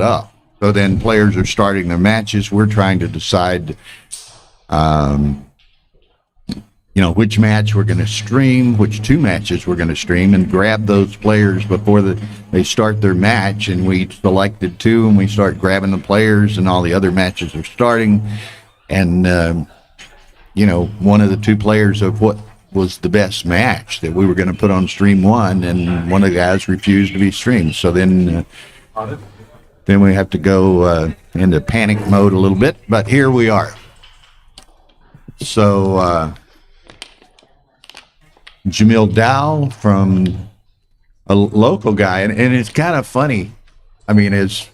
up. So then players are starting their matches. We're trying to decide, which match we're going to stream, which 2 matches we're going to stream, and grab those players before they start their match. And we selected 2, and we start grabbing the players, and all the other matches are starting. And, one of the 2 players of what was the best match that we were going to put on stream 1, and one of the guys refused to be streamed. So then we have to go into panic mode a little bit, but here we are. So Jamil Daou from a local guy, and it's kind of funny. I mean, as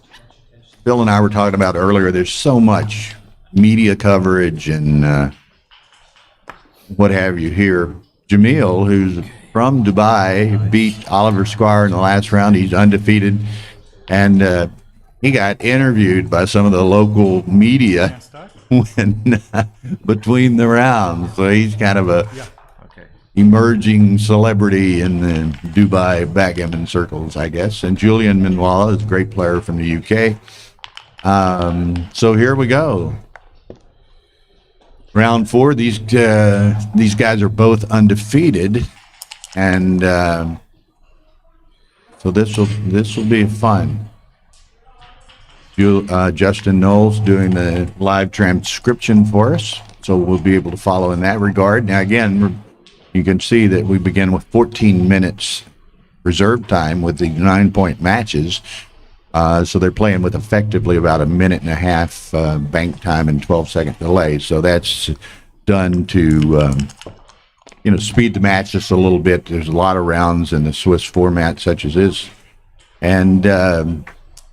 Bill and I were talking about earlier, there's so much media coverage and what have you here. Jamil, who's from Dubai, beat Oliver Squire in the last round. He's undefeated, and he got interviewed by some of the local media between the rounds. So he's kind of a emerging celebrity in the Dubai backgammon circles, I guess. And Julian Minwalla is a great player from the UK. So here we go. Round 4. These guys are both undefeated, and so this will be fun. Justin Knowles doing the live transcription for us, so we'll be able to follow in that regard. Now again, you can see that we begin with 14 minutes reserve time with the 9-point matches. So they're playing with effectively about a minute and a half bank time and 12-second delay. So that's done to speed the match just a little bit. There's a lot of rounds in the Swiss format such as this. And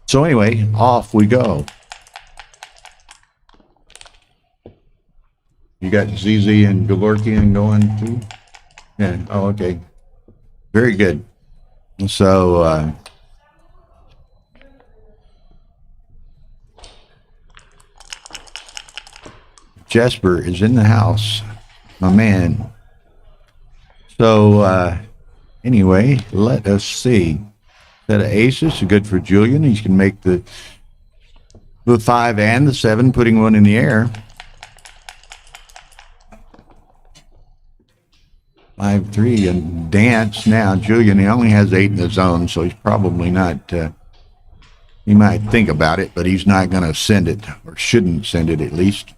so anyway, off we go. You got ZZ and Gavorkian going too? Yeah. Oh, okay. Very good. So Jesper is in the house, my man. So anyway, let us see. Set of aces, good for Julian. He can make the 5 and the 7, putting one in the air. 5-3 and dance now. Julian, he only has 8 in the zone, so he's probably not. He might think about it, but he's not going to send it, or shouldn't send it at least.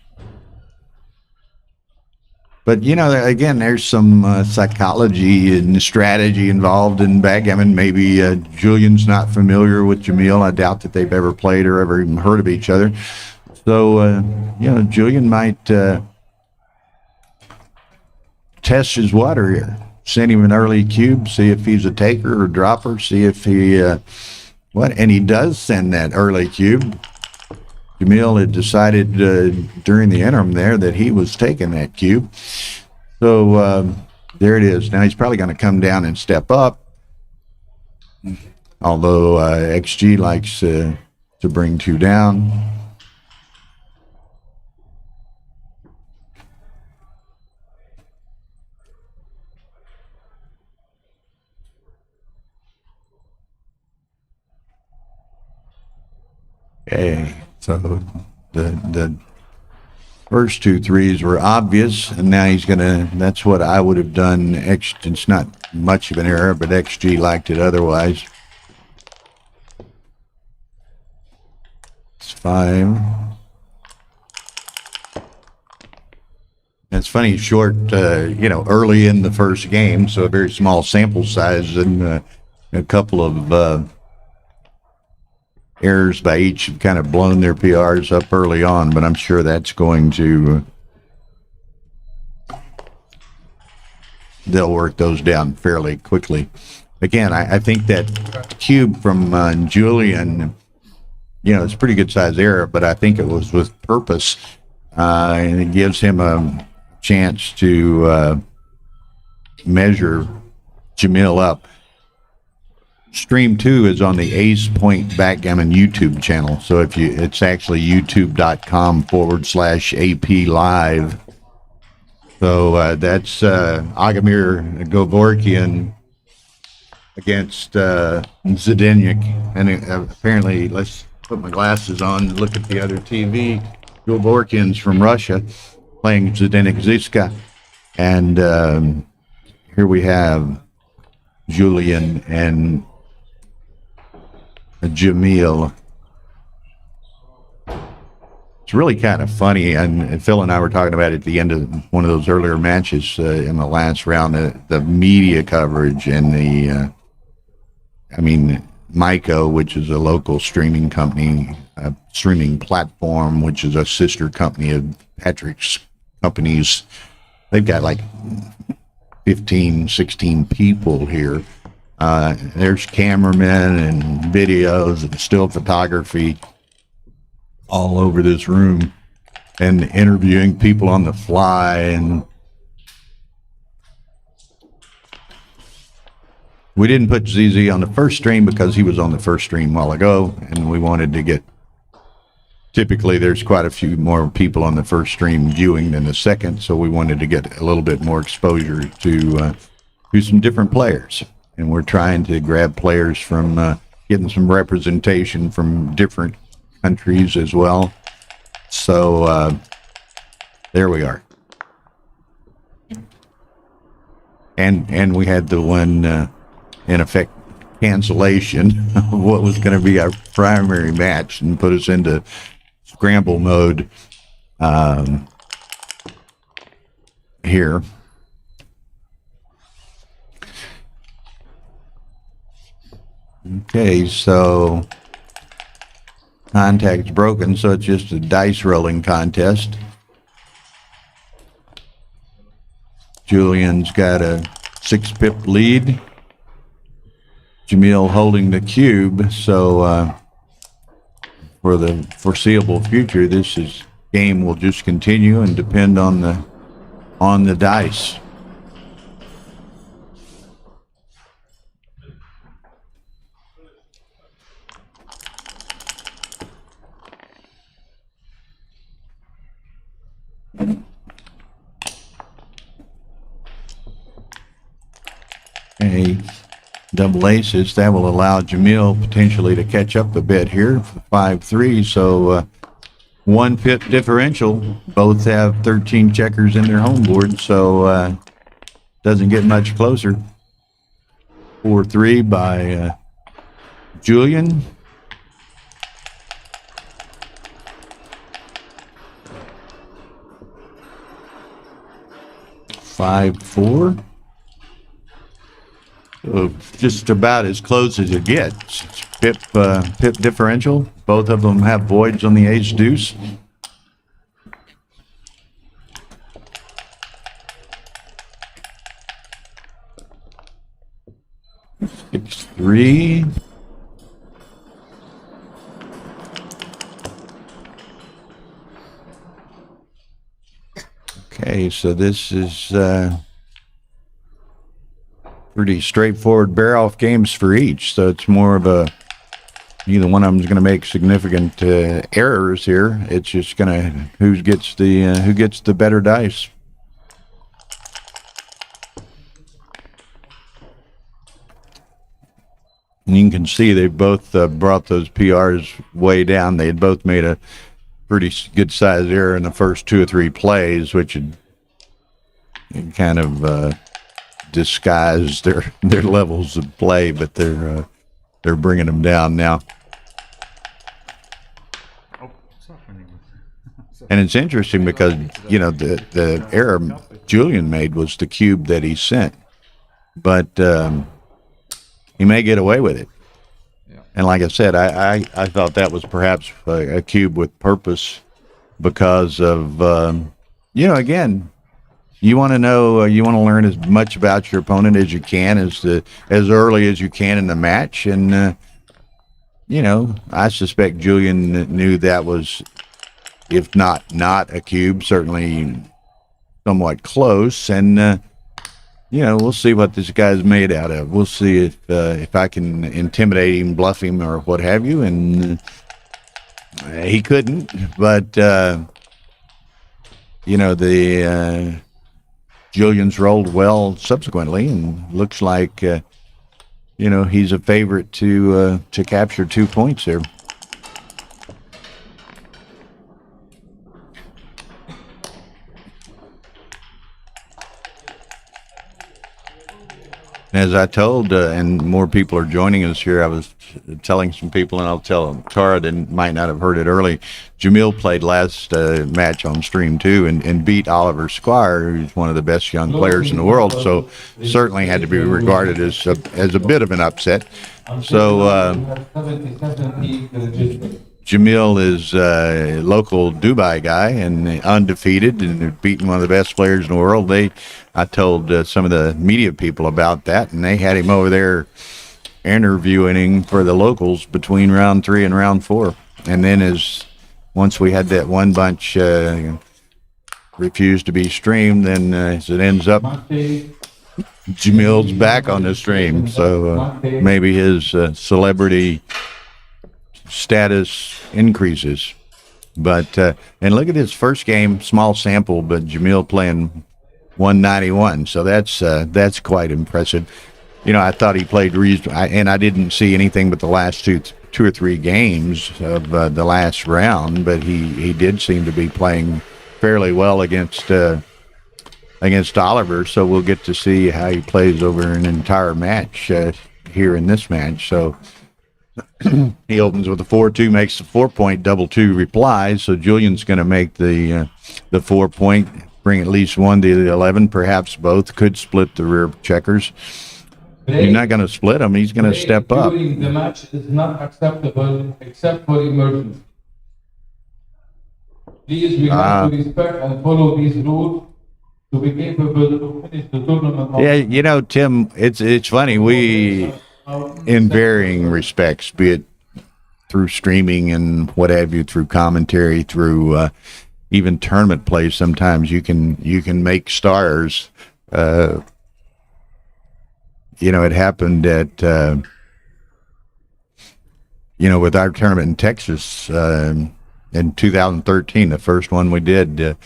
But, again, there's some psychology and strategy involved in backgammon. Maybe Julian's not familiar with Jamil. I doubt that they've ever played or ever even heard of each other. So, Julian might test his water here. Send him an early cube, see if he's a taker or dropper, see if he, and he does send that early cube. Jamil had decided during the interim there that he was taking that cube. So there it is. Now he's probably going to come down and step up. Although XG likes to bring 2 down. Okay. So the first 2 threes were obvious, and now he's gonna. That's what I would have done. It's not much of an error, but XG liked it otherwise. It's 5. It's funny, short. Early in the first game, so a very small sample size, and a couple of errors by each have kind of blown their PRs up early on, but I'm sure that's going to they'll work those down fairly quickly. Again, I think that cube from Julian, it's a pretty good size error, but I think it was with purpose, and it gives him a chance to measure Jamil up. Stream 2 is on the Ace Point Backgammon YouTube channel. So it's actually youtube.com/AP live. So that's Agamir Gavorkian against Zdeněk. And apparently, let's put my glasses on and look at the other TV. Gorkin's from Russia playing Zdenek Ziska. And here we have Julian and Jamil. It's really kind of funny, and Phil and I were talking about it at the end of one of those earlier matches in the last round, the media coverage and Myco, which is a local streaming company, a streaming platform, which is a sister company of Patrick's companies. They've got like 15, 16 people here. There's cameramen and videos and still photography all over this room, and interviewing people on the fly. And we didn't put ZZ on the first stream because he was on the first stream a while ago, and we wanted to get, typically there's quite a few more people on the first stream viewing than the second, so we wanted to get a little bit more exposure to some different players. And we're trying to grab players from getting some representation from different countries as well. So there we are. And we had the one in effect cancellation of what was going to be our primary match and put us into scramble mode here. Okay, so contact's broken, so it's just a dice rolling contest. Julian's got a 6-pip lead. Jamil holding the cube, so for the foreseeable future, game will just continue and depend on the dice. Okay, double aces, that will allow Jamil potentially to catch up a bit here for 5-3. So 1 pip differential. Both have 13 checkers in their home board, so doesn't get much closer. 4-3 by Julian. Five, 4. Just about as close as it gets. Pip differential. Both of them have voids on the ace deuce. Six, 3. Okay, so this is pretty straightforward bear-off games for each. So it's more of a, neither one of them is going to make significant errors here. It's just going to who gets the better dice. And you can see they both brought those PRs way down. They had both made a pretty good size error in the first 2 or 3 plays, which had kind of disguised their levels of play, but they're bringing them down now. And it's interesting because the error Julian made was the cube that he sent, but he may get away with it. And like I said, I thought that was perhaps a cube with purpose because of, again, you want to know, you want to learn as much about your opponent as you can, as early as you can in the match. And, I suspect Julian knew that was, if not a cube, certainly somewhat close. And, we'll see what this guy's made out of. We'll see if I can intimidate him, bluff him, or what have you. And he couldn't, but Julian's rolled well subsequently, and looks like he's a favorite to capture 2 points here. As I told, and more people are joining us here, I was telling some people, and I'll tell them, Tara might not have heard it early. Jamil played last match on stream too, and beat Oliver Squire, who's one of the best young players in the world. So certainly had to be regarded as a bit of an upset. So Jamil is a local Dubai guy and undefeated and beaten one of the best players in the world. I told some of the media people about that, and they had him over there interviewing him for the locals between round 3 and round 4. And then once we had that one bunch refused to be streamed, then as it ends up, Jamil's back on the stream. So maybe his celebrity status increases. But and look at his first game, small sample, but Jamil playing 191, so that's quite impressive. I thought he played reasonable, and I didn't see anything but the last two or three games of the last round, but he did seem to be playing fairly well against Oliver. So we'll get to see how he plays over an entire match here in this match. So he opens with a 4-2, makes the 4-point double 2 replies. So Julian's going to make the 4-point, bring at least one to the 11, perhaps both. Could split the rear checkers. He's not going to split them. He's going to step up. During the match is not acceptable except for immersion. Please, we have to respect and follow these rules to be capable to finish the tournament. Yeah, Tim, it's funny. We, in varying respects, be it through streaming and what have you, through commentary, through even tournament play, sometimes you can make stars. It happened at with our tournament in Texas in 2013, the first one we did.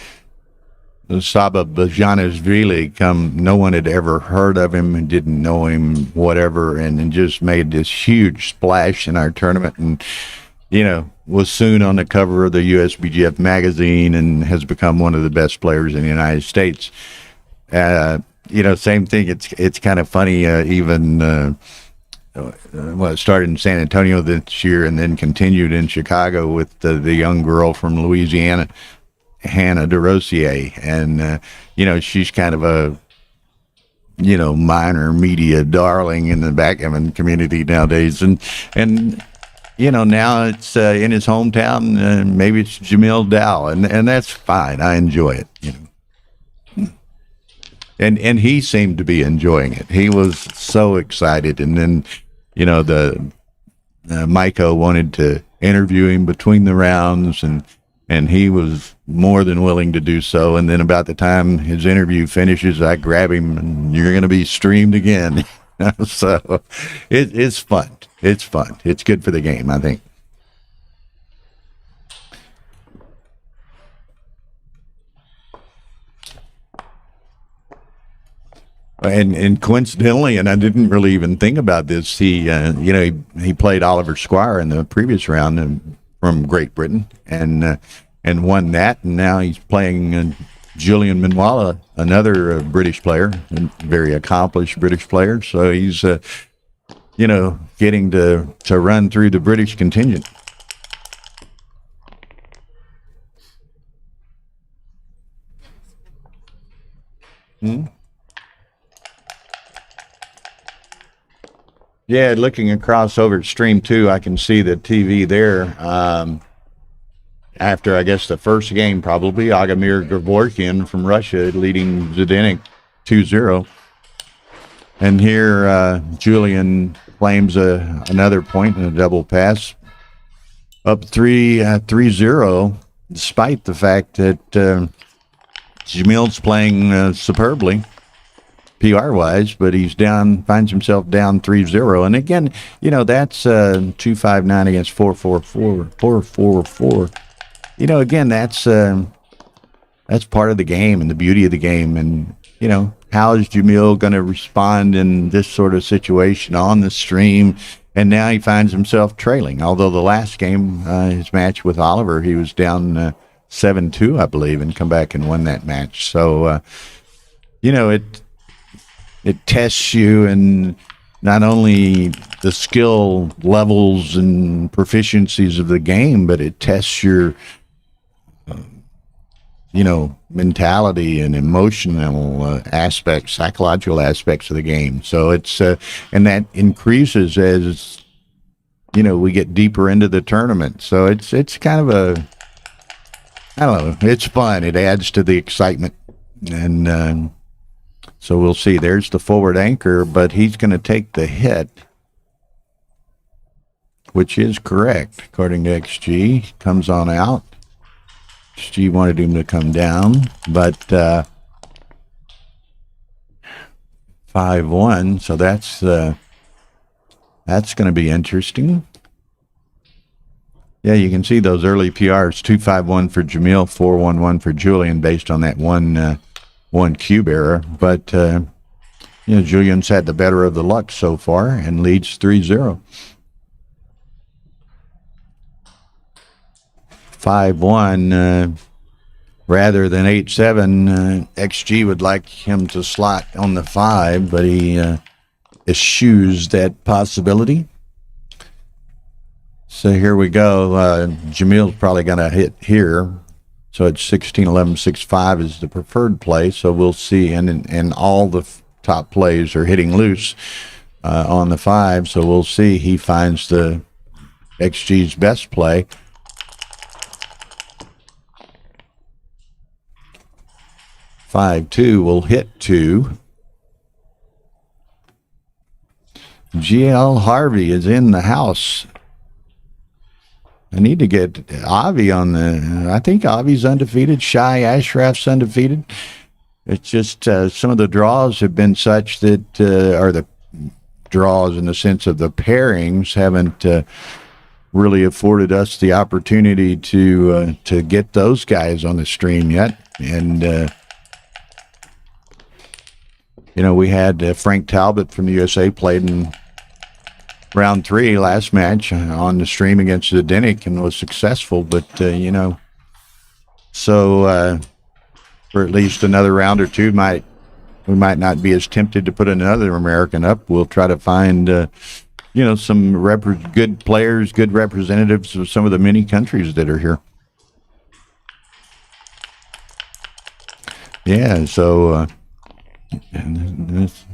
Saba Bajanashvili no one had ever heard of him and didn't know him, whatever, and just made this huge splash in our tournament, and was soon on the cover of the USBGF magazine and has become one of the best players in the United States. Same thing. It's kind of funny. It started in San Antonio this year and then continued in Chicago with the young girl from Louisiana, Hannah DeRosier, and she's kind of a minor media darling in the backgammon community nowadays, and now it's in his hometown. Maybe it's Jamil Daou, and that's fine. I enjoy it. And he seemed to be enjoying it. He was so excited, and then the Maiko wanted to interview him between the rounds, and he was more than willing to do so. And then about the time his interview finishes, I grab him, and you're going to be streamed again. So it's fun. It's fun. It's good for the game, I think. And coincidentally, and I didn't really even think about this, he played Oliver Squire in the previous round from Great Britain and won that, and now he's playing Julian Minwalla, another British player, a very accomplished British player. So he's getting to run through the British contingent. Yeah, looking across over at Stream 2, I can see the TV there. After, I guess, the first game, probably, Agomir Gevorkian from Russia leading Zdenek 2-0. And here, Julian claims another point in a double pass. Up 3-0, despite the fact that Jamil's playing superbly, PR-wise, but he's finds himself down 3-0. And again, that's 259 against 444. Again, that's part of the game and the beauty of the game. And, how is Jamil going to respond in this sort of situation on the stream? And now he finds himself trailing. Although the last game, his match with Oliver, he was down 7-2, I believe, and come back and won that match. So, it tests you, and not only the skill levels and proficiencies of the game, but it tests your mentality and emotional aspects, psychological aspects of the game. So it's and that increases as we get deeper into the tournament. So it's kind of I don't know, it's fun. It adds to the excitement, and so we'll see. There's the forward anchor, but he's going to take the hit, which is correct according to XG. Comes on out. XG wanted him to come down, but 5-1. So that's going to be interesting. Yeah, you can see those early PRs: 2-5-1 for Jamil, 4-1-1 for Julian, based on that one cube error. But Julian's had the better of the luck so far and leads 3-0. 5-1 rather than 8-7. XG would like him to slot on the 5, but he eschews that possibility. So here we go. Jamil's probably going to hit here. So it's 16-11, 6-5 is the preferred play. So we'll see. And all the top plays are hitting loose on the 5. So we'll see. He finds the XG's best play. 5-2 will hit 2. GL Harvey is in the house. I need to get Avi on the. I think Avi's undefeated. Shai Ashraf's undefeated. It's just some of the draws have been such that, or the draws in the sense of the pairings haven't really afforded us the opportunity to get those guys on the stream yet. And we had Frank Talbot from the USA played in round 3 last match on the stream against Zdenek and was successful, but so for at least another round or two, we might not be as tempted to put another American up. We'll try to find some good players, good representatives of some of the many countries that are here. Yeah, so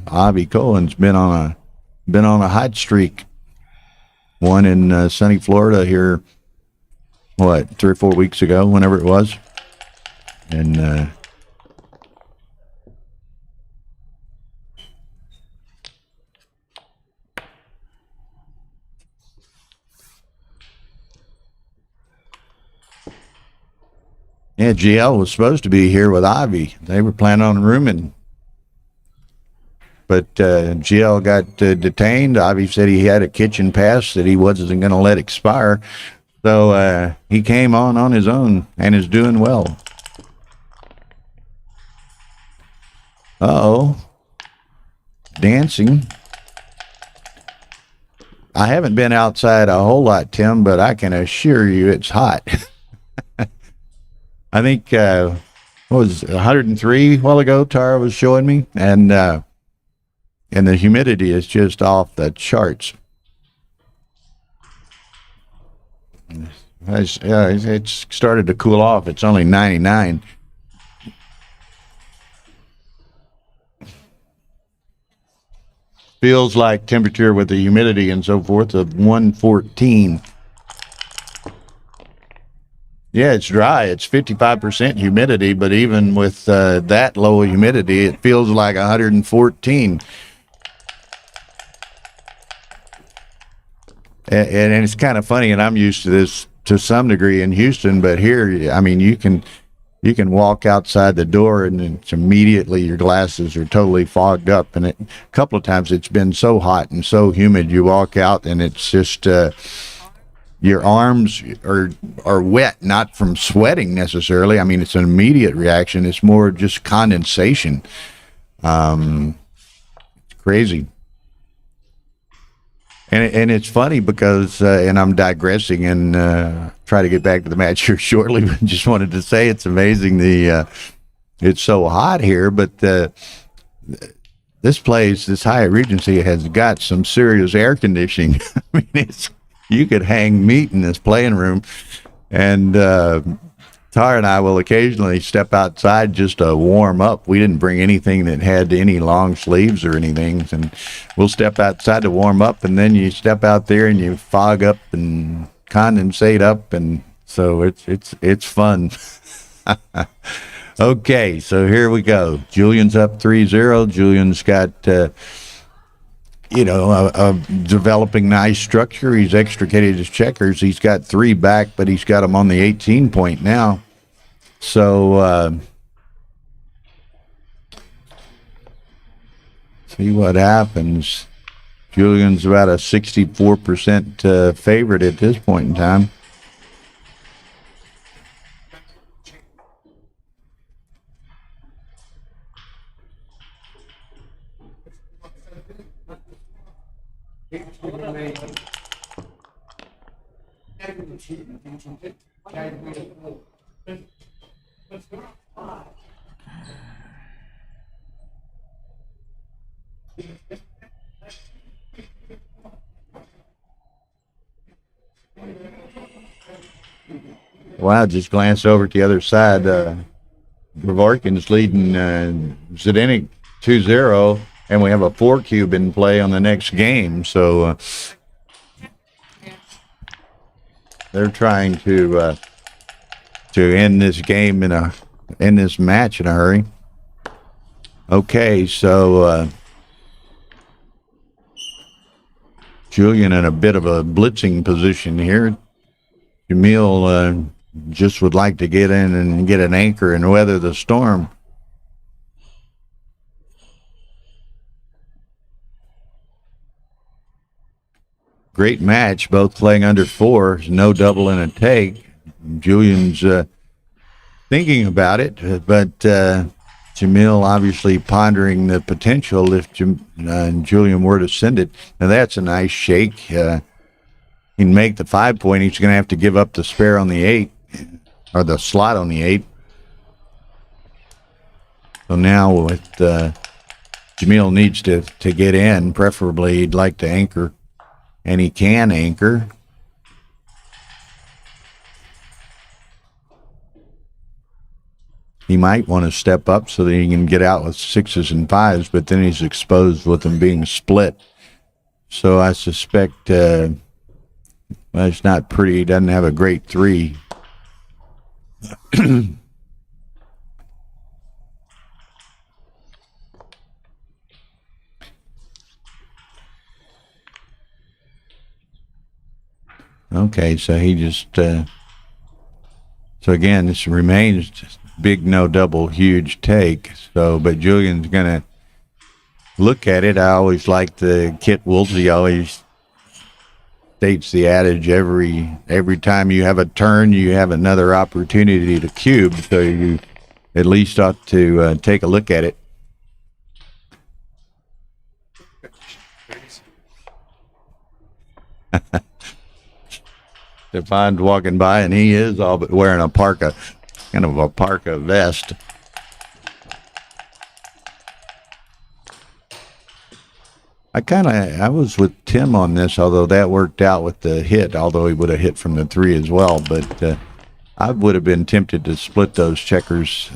Avi Cohen's been on a hot streak. One in sunny Florida here, 3 or 4 weeks ago, whenever it was. And GL was supposed to be here with Avi. They were planning on rooming. But GL got detained. Avi said he had a kitchen pass that he wasn't going to let expire. So he came on his own and is doing well. Uh-oh. Dancing. I haven't been outside a whole lot, Tim, but I can assure you it's hot. I think, what was it, 103 a while ago, Tara was showing me, and the humidity is just off the charts. It's started to cool off. It's only 99. Feels like temperature with the humidity and so forth of 114. Yeah, it's dry. It's 55% humidity, but even with that low humidity, it feels like 114. And it's kind of funny, and I'm used to this to some degree in Houston, but here, I mean, you can walk outside the door and it's immediately your glasses are totally fogged up. And a couple of times it's been so hot and so humid, you walk out and it's just your arms are wet, not from sweating necessarily. I mean, it's an immediate reaction. It's more just condensation. It's crazy. And it's funny because, and I'm digressing and try to get back to the match here shortly, but just wanted to say it's amazing it's so hot here, but the this place, this Hyatt Regency, has got some serious air conditioning. I mean, you could hang meat in this playing room. And Tara and I will occasionally step outside just to warm up. We didn't bring anything that had any long sleeves or anything. And we'll step outside to warm up, and then you step out there and you fog up and condensate up. And so it's fun. Okay, so here we go. Julian's up 3-0. Julian's got, a developing nice structure. He's extricated his checkers. He's got 3 back, but he's got them on the 18 point now. So, see what happens. Julian's about a 64% favorite at this point in time. Wow, just glanced over to the other side. Dvorakin's leading Zdenek 2-0, and we have a 4 cube in play on the next game. So they're trying to end this game end this match in a hurry. Okay, so Julian in a bit of a blitzing position here. Jamil just would like to get in and get an anchor and weather the storm. Great match, both playing under 4, no double and a take. Julian's thinking about it, but Jamil obviously pondering the potential if Julian were to send it. Now that's a nice shake. He can make the 5 point. He's going to have to give up the spare on the 8, or the slot on the 8. So now with Jamil needs to get in. Preferably he'd like to anchor, and he can anchor. He might want to step up so that he can get out with 6s and 5s, but then he's exposed with them being split. So I suspect it's not pretty. He doesn't have a great 3. Okay, so he just so again, this remains just big no double huge take. So but Julian's gonna look at it. I always like the Kit Woolsey always states the adage, every time you have a turn you have another opportunity to cube, so you at least ought to take a look at it. Stefan's walking by, and he is all but wearing a parka, kind of a parka vest. I was with Tim on this, although that worked out with the hit, although he would have hit from the 3 as well. But I would have been tempted to split those checkers.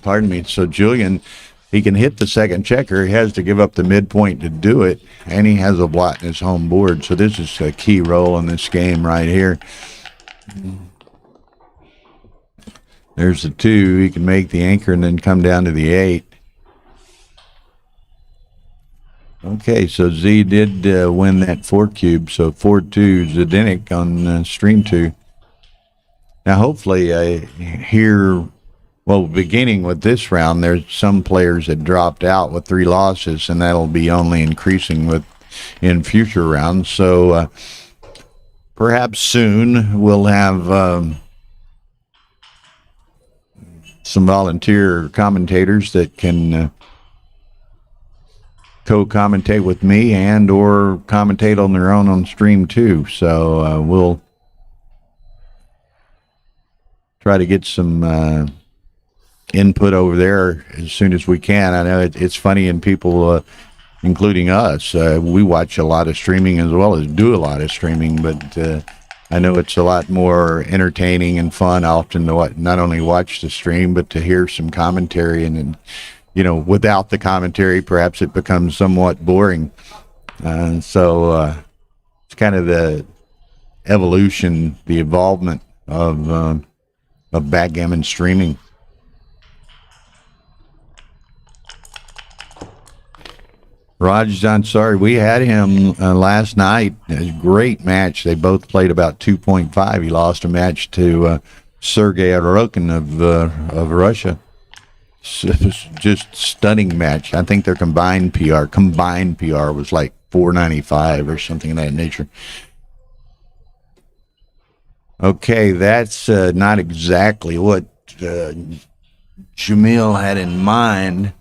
Pardon me. So Julian, he can hit the second checker. He has to give up the midpoint to do it, and he has a blot in his home board. So this is a key role in this game right here. There's the 2. He can make the anchor and then come down to the 8. Okay, so Z did win that 4 cube. So 4-2 Zdenek on stream 2. Now hopefully here, well, beginning with this round, there's some players that dropped out with 3 losses, and that'll be only increasing in future rounds. So perhaps soon we'll have some volunteer commentators that can co-commentate with me and or commentate on their own on stream too. So we'll try to get some input over there as soon as we can. I know it's funny, and people, including us, we watch a lot of streaming as well as do a lot of streaming, but I know it's a lot more entertaining and fun often to not only watch the stream, but to hear some commentary. And without the commentary, perhaps it becomes somewhat boring. So it's kind of the evolution, the involvement of backgammon streaming. Raj Ansari, we had him last night. A great match. They both played about 2.5. He lost a match to Sergei Ayrıcalıklardan of Russia. It was just stunning match. I think their combined PR was like 495 or something of that nature. Okay, that's not exactly what Jamil had in mind.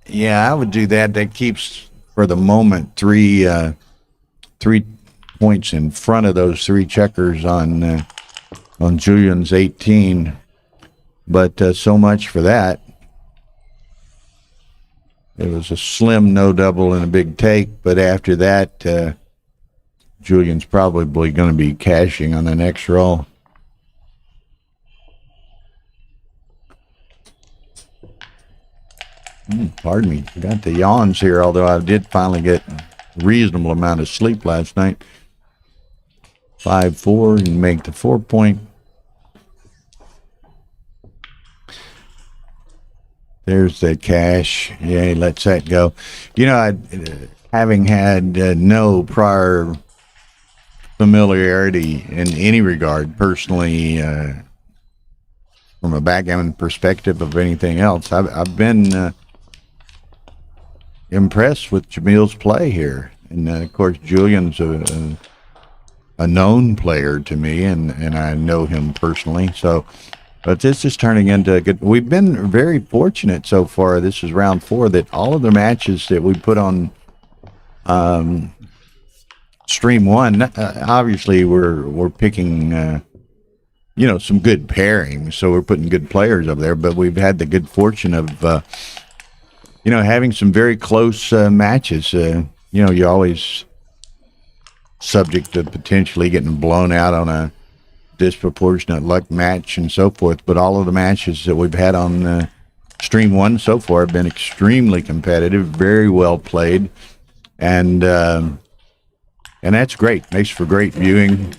Yeah, I would do that. That keeps, for the moment, 3 points in front of those 3 checkers on Julian's 18. But so much for that. It was a slim no double and a big take, but after that, Julian's probably going to be cashing on the next roll. Pardon me, got the yawns here, although I did finally get a reasonable amount of sleep last night. 5-4 and make the 4 point. There's the cash. Yeah, he lets that go. Having had no prior familiarity in any regard, personally, from a backgammon perspective of anything else, I've been impressed with Jamil's play here. And of course, Julian's a known player to me, and I know him personally. So, but this is turning into a good. We've been very fortunate so far. This is round 4, that all of the matches that we put on stream 1, obviously we're picking some good pairings, so we're putting good players up there. But we've had the good fortune of having some very close matches. You're always subject to potentially getting blown out on a disproportionate luck match and so forth. But all of the matches that we've had on stream 1 so far have been extremely competitive, very well played, and that's great. Makes for great viewing.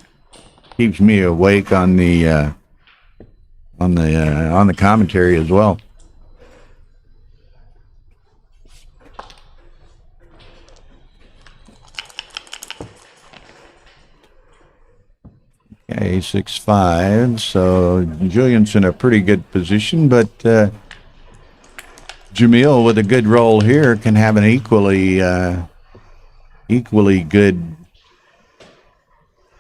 Keeps me awake on the commentary as well. Okay, 6-5. So Julian's in a pretty good position, but Jamil, with a good roll here, can have an equally good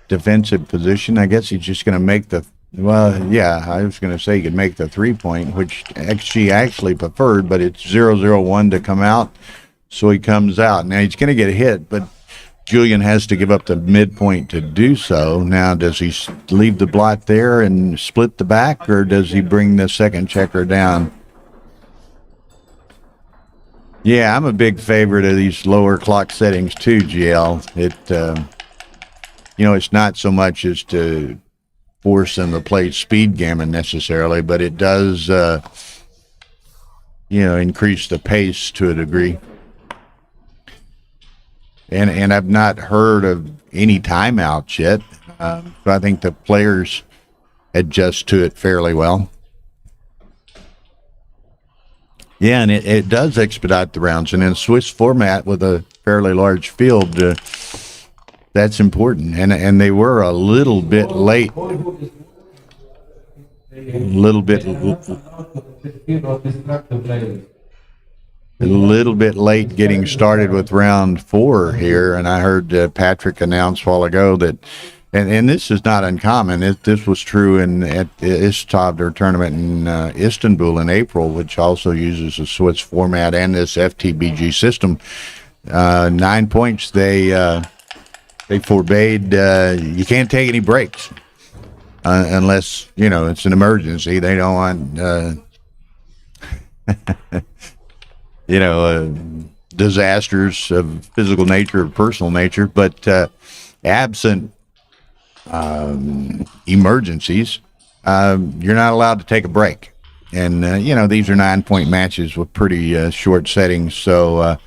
defensive position. I guess he's just going to make I was going to say he could make the 3 point, which XG actually preferred, but it's 0-0-1 to come out, so he comes out. Now he's going to get hit, but Julian has to give up the midpoint to do so. Now, does he leave the blot there and split the back, or does he bring the second checker down? Yeah, I'm a big favorite of these lower clock settings too, GL. It's not so much as to force them to play speed gammon necessarily, but it does, increase the pace to a degree. And I've not heard of any timeouts yet, so I think the players adjust to it fairly well. Yeah, and it does expedite the rounds. And in a Swiss format with a fairly large field, that's important. And they were a little bit late. A little bit late getting started with round 4 here, and I heard Patrick announce a while ago that, and this is not uncommon. This was true at the Istavder tournament in Istanbul in April, which also uses a Swiss format and this FTBG system. 9 points. They forbade. You can't take any breaks unless it's an emergency. They don't want you know, disasters of physical nature or personal nature, but absent emergencies, you're not allowed to take a break. And, you know, these are 9-point matches with pretty short settings. So,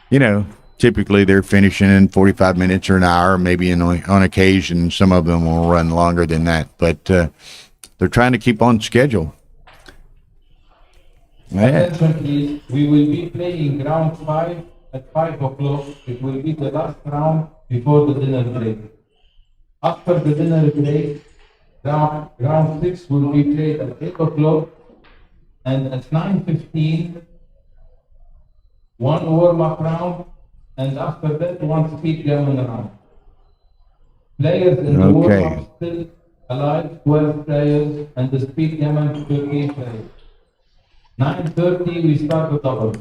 you know, typically they're finishing in 45 minutes or an hour, maybe on occasion. Some of them will run longer than that, but they're trying to keep on schedule. Yeah. Attention please, we will be playing round 5 at 5 o'clock. It will be the last round before the dinner break. After the dinner break, round 6 will be played at 8 o'clock, and at 9:15, one warm-up round, and after that, one speed gammon round. Players in the Okay. warm-up still alive, 12 players, and the speed gammon 13 players. 9:30, we start the double.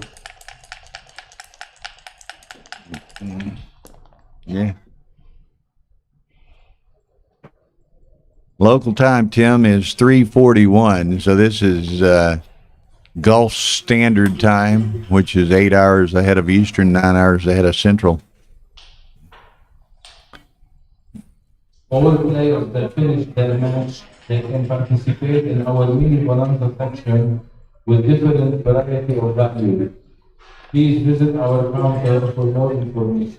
Yeah. Local time, Tim, is 3:41. So this is Gulf Standard Time, which is 8 hours ahead of Eastern, 9 hours ahead of Central. All players that finish their match, they can participate in our mini bonanza section with different variety of values. Please visit our counter for more information.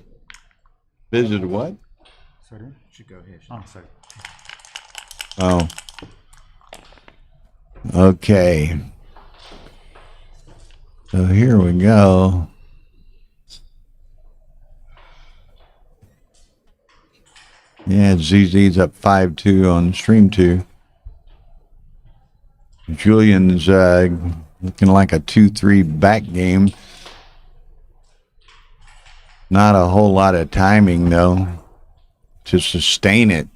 Visit what? Sorry? Should go here. Oh, sorry. Oh. Okay. So here we go. Yeah, ZZ's up 5-2 on stream 2. Julian's looking like a 2-3 back game. Not a whole lot of timing, though, to sustain it.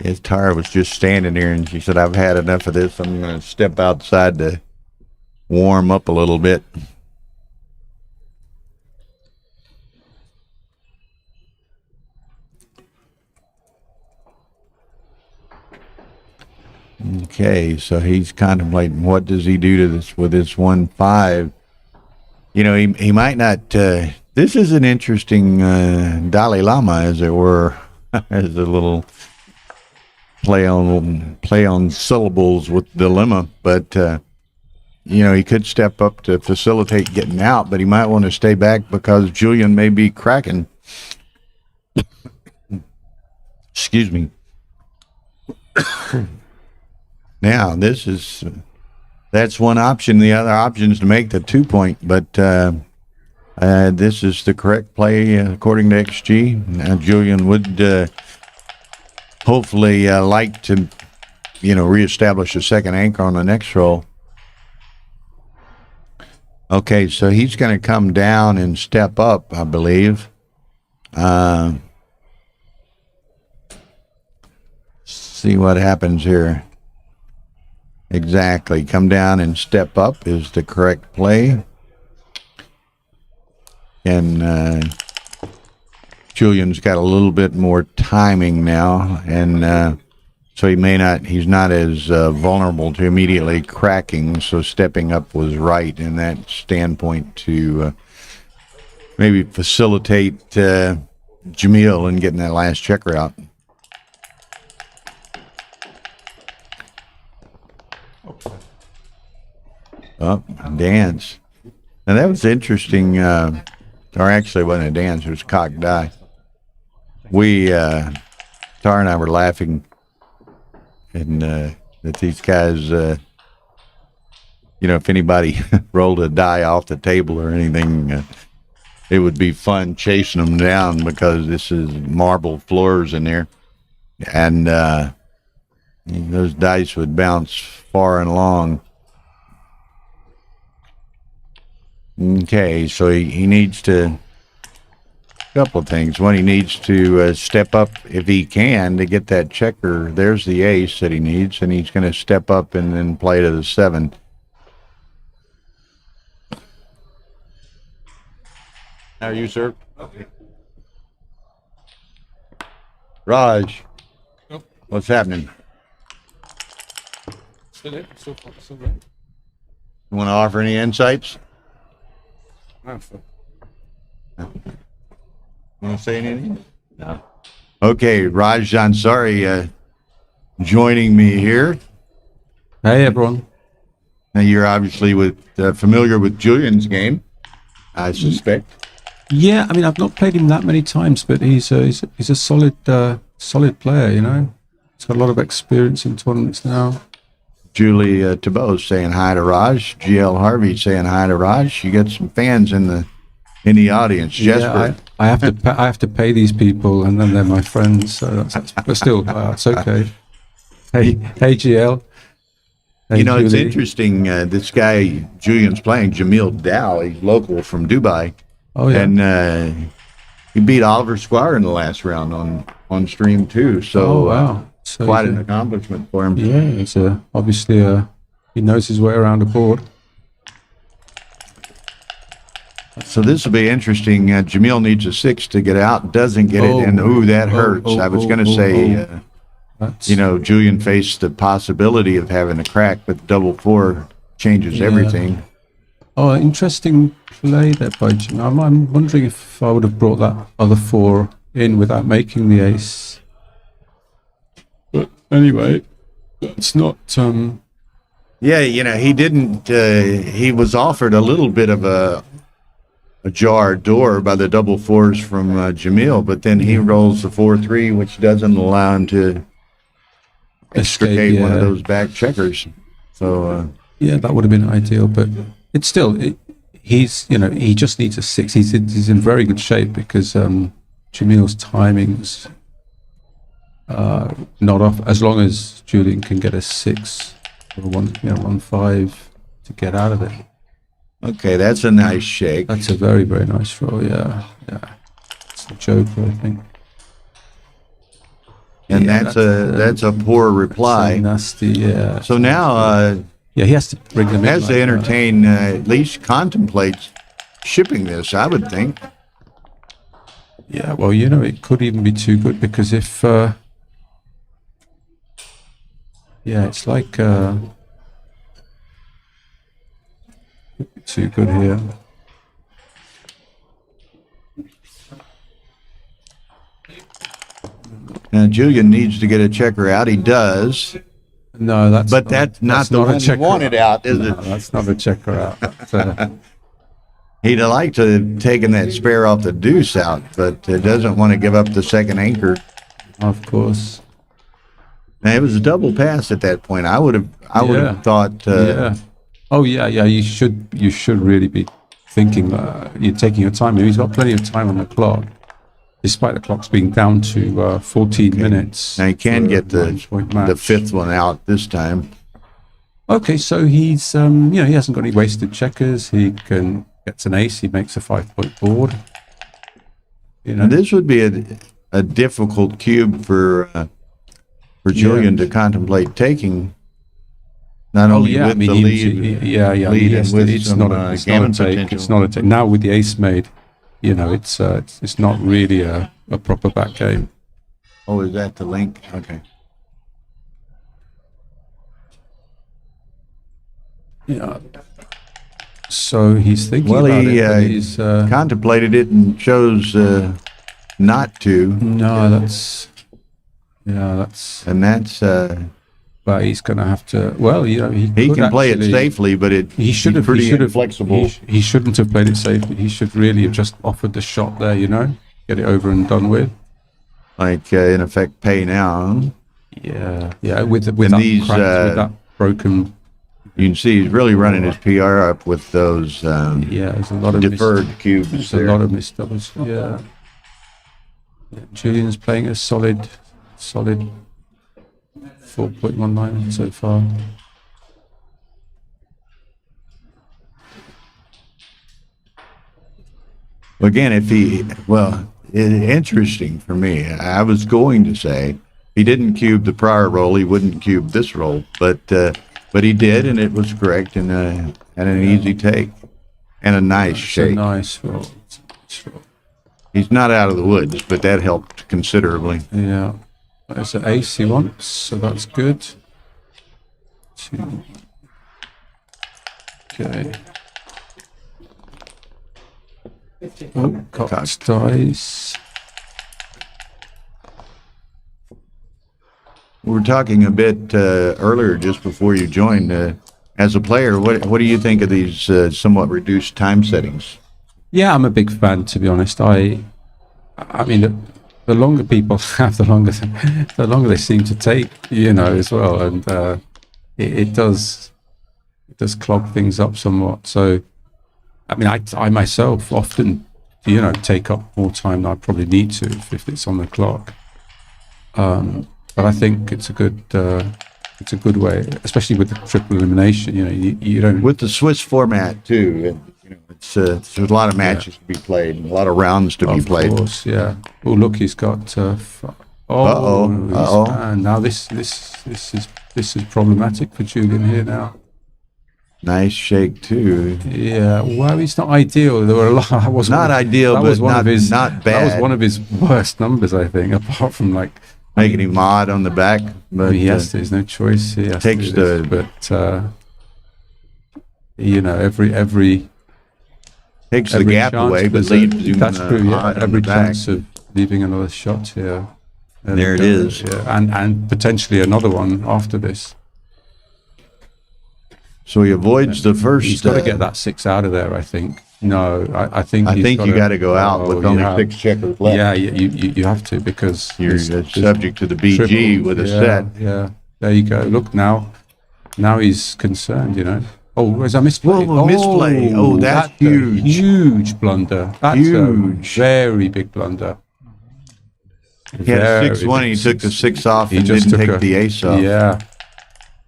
Yes, Tara was just standing there, and she said, I've had enough of this. I'm going to step outside to warm up a little bit. Okay, so he's contemplating what does he do to this with this 1-5. You know, he might not. This is an interesting Dalai Lama, as it were, as a little play on syllables with dilemma. But you know, he could step up to facilitate getting out, but he might want to stay back because Julian may be cracking. Excuse me. Now, that's one option. The other option is to make the 2-point, but this is the correct play according to XG. Now, Julian would hopefully like to, you know, reestablish a second anchor on the next roll. Okay, so he's going to come down and step up, I believe. See what happens here. Exactly. Come down and step up is the correct play. And Julian's got a little bit more timing now, and so he's not as vulnerable to immediately cracking, so stepping up was right in that standpoint to maybe facilitate Jamil in getting that last checker out. Oh, dance. Now that was interesting, or actually it wasn't a dance, it was cocked die. We, Tara and I were laughing, and that these guys, you know, if anybody rolled a die off the table or anything, it would be fun chasing them down because this is marble floors in there. And those dice would bounce far and long. Okay, so he needs to, a couple of things. One, he needs to step up if he can to get that checker. There's the ace that he needs, and he's going to step up and then play to the 7. How are you, sir? Okay. Raj. What's happening? So You want to offer any insights? Want to say anything? No. Okay, Raj Ansari joining me here. Hey everyone. Now you're obviously familiar with Julian's game, I suspect. Yeah, I mean I've not played him that many times, but he's a solid player. You know, he's got a lot of experience in tournaments now. Julie Thibault saying hi to Raj. GL Harvey saying hi to Raj. You got some fans in the audience. Jesper. Yeah, I have to pay these people, and then they're my friends. So but still, it's okay. Hey GL. Hey, You know, it's Julie. interesting. This guy Julian's playing, Jamil Daou. He's local from Dubai, Oh yeah. and he beat Oliver Squire in the last round on stream too. So Oh wow. So quite he's an accomplishment for him. yeah, it's obviously he knows his way around a board. So this will be interesting. Jamil needs a 6 to get out. Doesn't get it, and ooh, that hurts. I was going to say. That's, You know, Julian faced the possibility of having a crack, but double 4 changes Yeah. everything. Oh, interesting play there by Jim. I'm wondering if I would have brought that other 4 in without making the ace. But anyway, it's not. Yeah, you know, he didn't. He was offered a little bit of a jar door by the double 4s from Jamil, but then he rolls the 4-3, which doesn't allow him to extricate one of those back checkers. So Yeah, that would have been ideal, but it's still. He's he just needs a 6. He's in very good shape because Jamil's timing's not off. As long as Julian can get a 6 or 1-5 to get out of it. okay, that's a nice shake. That's a very, very nice roll, yeah. It's a joker, I think. And Yeah, that's a poor reply. So nasty, yeah. So now Yeah, he has to bring them in. has like to that. entertain, at least contemplate shipping this, I would think. Yeah, well, it could even be too good because if... yeah, it's like... could be too good here. Now, Julian needs to get a checker out. He does. No, that's But that's not the one he wanted out, is No, it? that's not a checker out. That's, He'd have liked to have taken that spare off the deuce out, but doesn't want to give up the second anchor. of course. Now, it was a double pass at that point. I would have Yeah. thought. Yeah. Oh yeah. You should really be thinking. You're taking your time. He's got plenty of time on the clock, despite the clock's being down to 14 minutes. Now he can for a get the 9-point match. 5th one out this time. Okay, so he's he hasn't got any wasted checkers. He gets an ace. He makes a 5-point board. And this would be a difficult cube for Julian to contemplate taking. Not only with the lead, lead and with it's some not a gammon take. potential. It's not a take. Now with the ace made, it's not really a proper back game. Oh, is that the link? Okay. Yeah. So he's thinking Well, about he it. But he's contemplated it and chose not to, no, that's and that's but he's going to have to. Well, he he could can play it actually- safely, but He should he's have. pretty He should have. inflexible. He shouldn't have played it safely. He should really have just offered the shot there. Get it over and done with. Like in effect, pay now. Huh? Yeah. With And that these, cracked, with that broken. You can see he's really running his PR up with those Yeah, there's a lot of deferred cubes There's there. a lot of missed doubles. Yeah. Julian's playing a solid 4.19 so far. Again, interesting for me. I was going to say he didn't cube the prior roll, he wouldn't cube this roll, but he did, and it was correct, and an easy take and a nice It's a shake. nice roll. It's a nice roll. He's not out of the woods, but that helped considerably. Yeah. There's an ace he wants, so that's good. 2. Okay. Oh, cocked dice. We were talking a bit earlier, just before you joined. As a player, what do you think of these somewhat reduced time settings? Yeah, I'm a big fan, to be honest. I mean, the longer people have, the longer they seem to take, as well, and it does clog things up somewhat. So, I mean, I myself often, take up more time than I probably need to if it's on the clock. But I think it's a good way, especially with the triple elimination. You don't. With the Swiss format too, and there's a lot of matches to be played and a lot of rounds to be played. Of course, yeah. Oh, look, he's got. And now this is problematic for Julian here now. Nice shake too. Yeah, well, it's not ideal. There were a lot. That was not ideal, but not bad. That was one of his worst numbers, I think. Apart from making him odd on the back, but he has to. There's no choice. He has takes to do this, but every takes the gap away, but leaves him. That's true. Yeah, every chance back. of leaving another shot here. And, there it is. Yeah, and potentially another one after this. So he avoids the first. He's got to get that 6 out of there, I think. No, I think. I think you got to go out with only 6 checkers left. Yeah, you have to, because you're subject to the BG with a set. Yeah, there you go. Look now he's concerned. Oh, where's a misplay? Whoa, misplay. Oh, that's huge. Huge blunder. That's huge. A very big blunder. He had 6-1. He took the 6 off and didn't take the ace off. Yeah.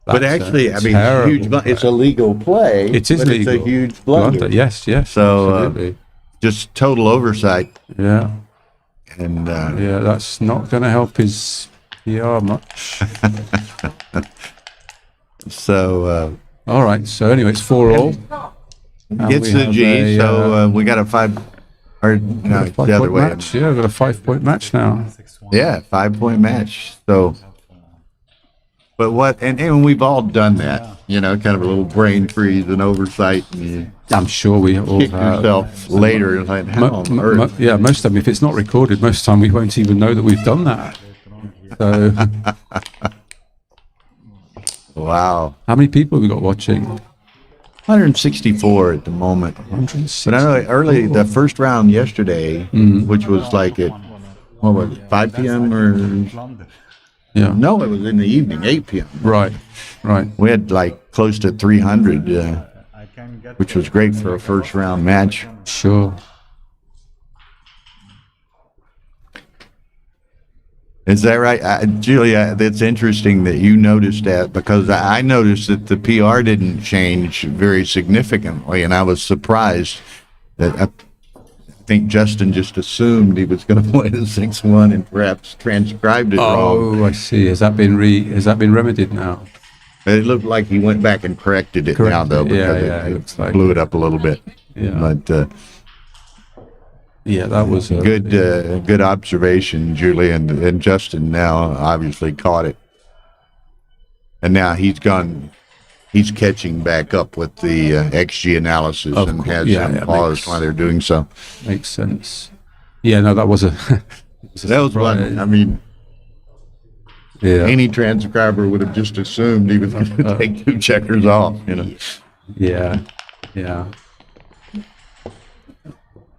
But actually, I mean, huge. It's a legal play. It is legal. It's a huge blunder. Yes. So just total oversight. Yeah. And that's not going to help his PR much. So. All right. So anyway, it's 4-all. Gets the G. So we got a 5. Or no, it's the other way. Match. Yeah, we've got a 5-point match now. Yeah, 5-point match. So. But what, and we've all done that, kind of a little brain freeze and oversight. And I'm sure we all kick yourself later. Like, how on earth? Yeah, most of the time, if it's not recorded, most of the time we won't even know that we've done that. So, wow. How many people have we got watching? 164 at the moment. 164. But I know early, the first round yesterday, which was like at, 5 p.m. or... Yeah. No, it was in the evening, 8 p.m. Right. We had like close to 300, which was great for a first round match. Sure. Is that right? Julia, that's interesting that you noticed that, because I noticed that the PR didn't change very significantly, and I was surprised that I think Justin just assumed he was going to play the 6-1 and perhaps transcribed it wrong. Oh, I see. Has that been remedied now? It looked like he went back and corrected it now, though, because it looks like blew it up a little bit. Yeah. But that was a good observation, Julian, and Justin now obviously caught it, and now he's catching back up with the XG analysis and has them paused while they're doing so. Makes sense. Yeah, no, that was a that was one. I mean, any transcriber would have just assumed he was going to take 2 checkers off. Yeah.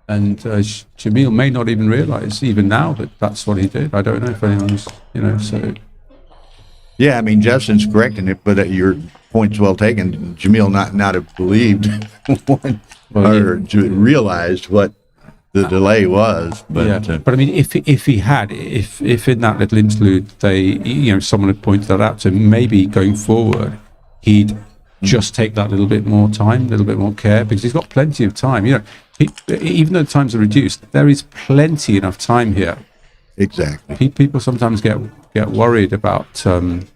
And Jamil may not even realize, even now, that that's what he did. I don't know if anyone's, so. Yeah, I mean, Justin's correcting it, but your point's well taken. Jamil not have believed realized what the delay was. But but I mean, if in that little interlude someone had pointed that out to him, maybe going forward he'd just take that little bit more time, a little bit more care, because he's got plenty of time. Even though the times are reduced, there is plenty enough time here. Exactly. People sometimes get worried about the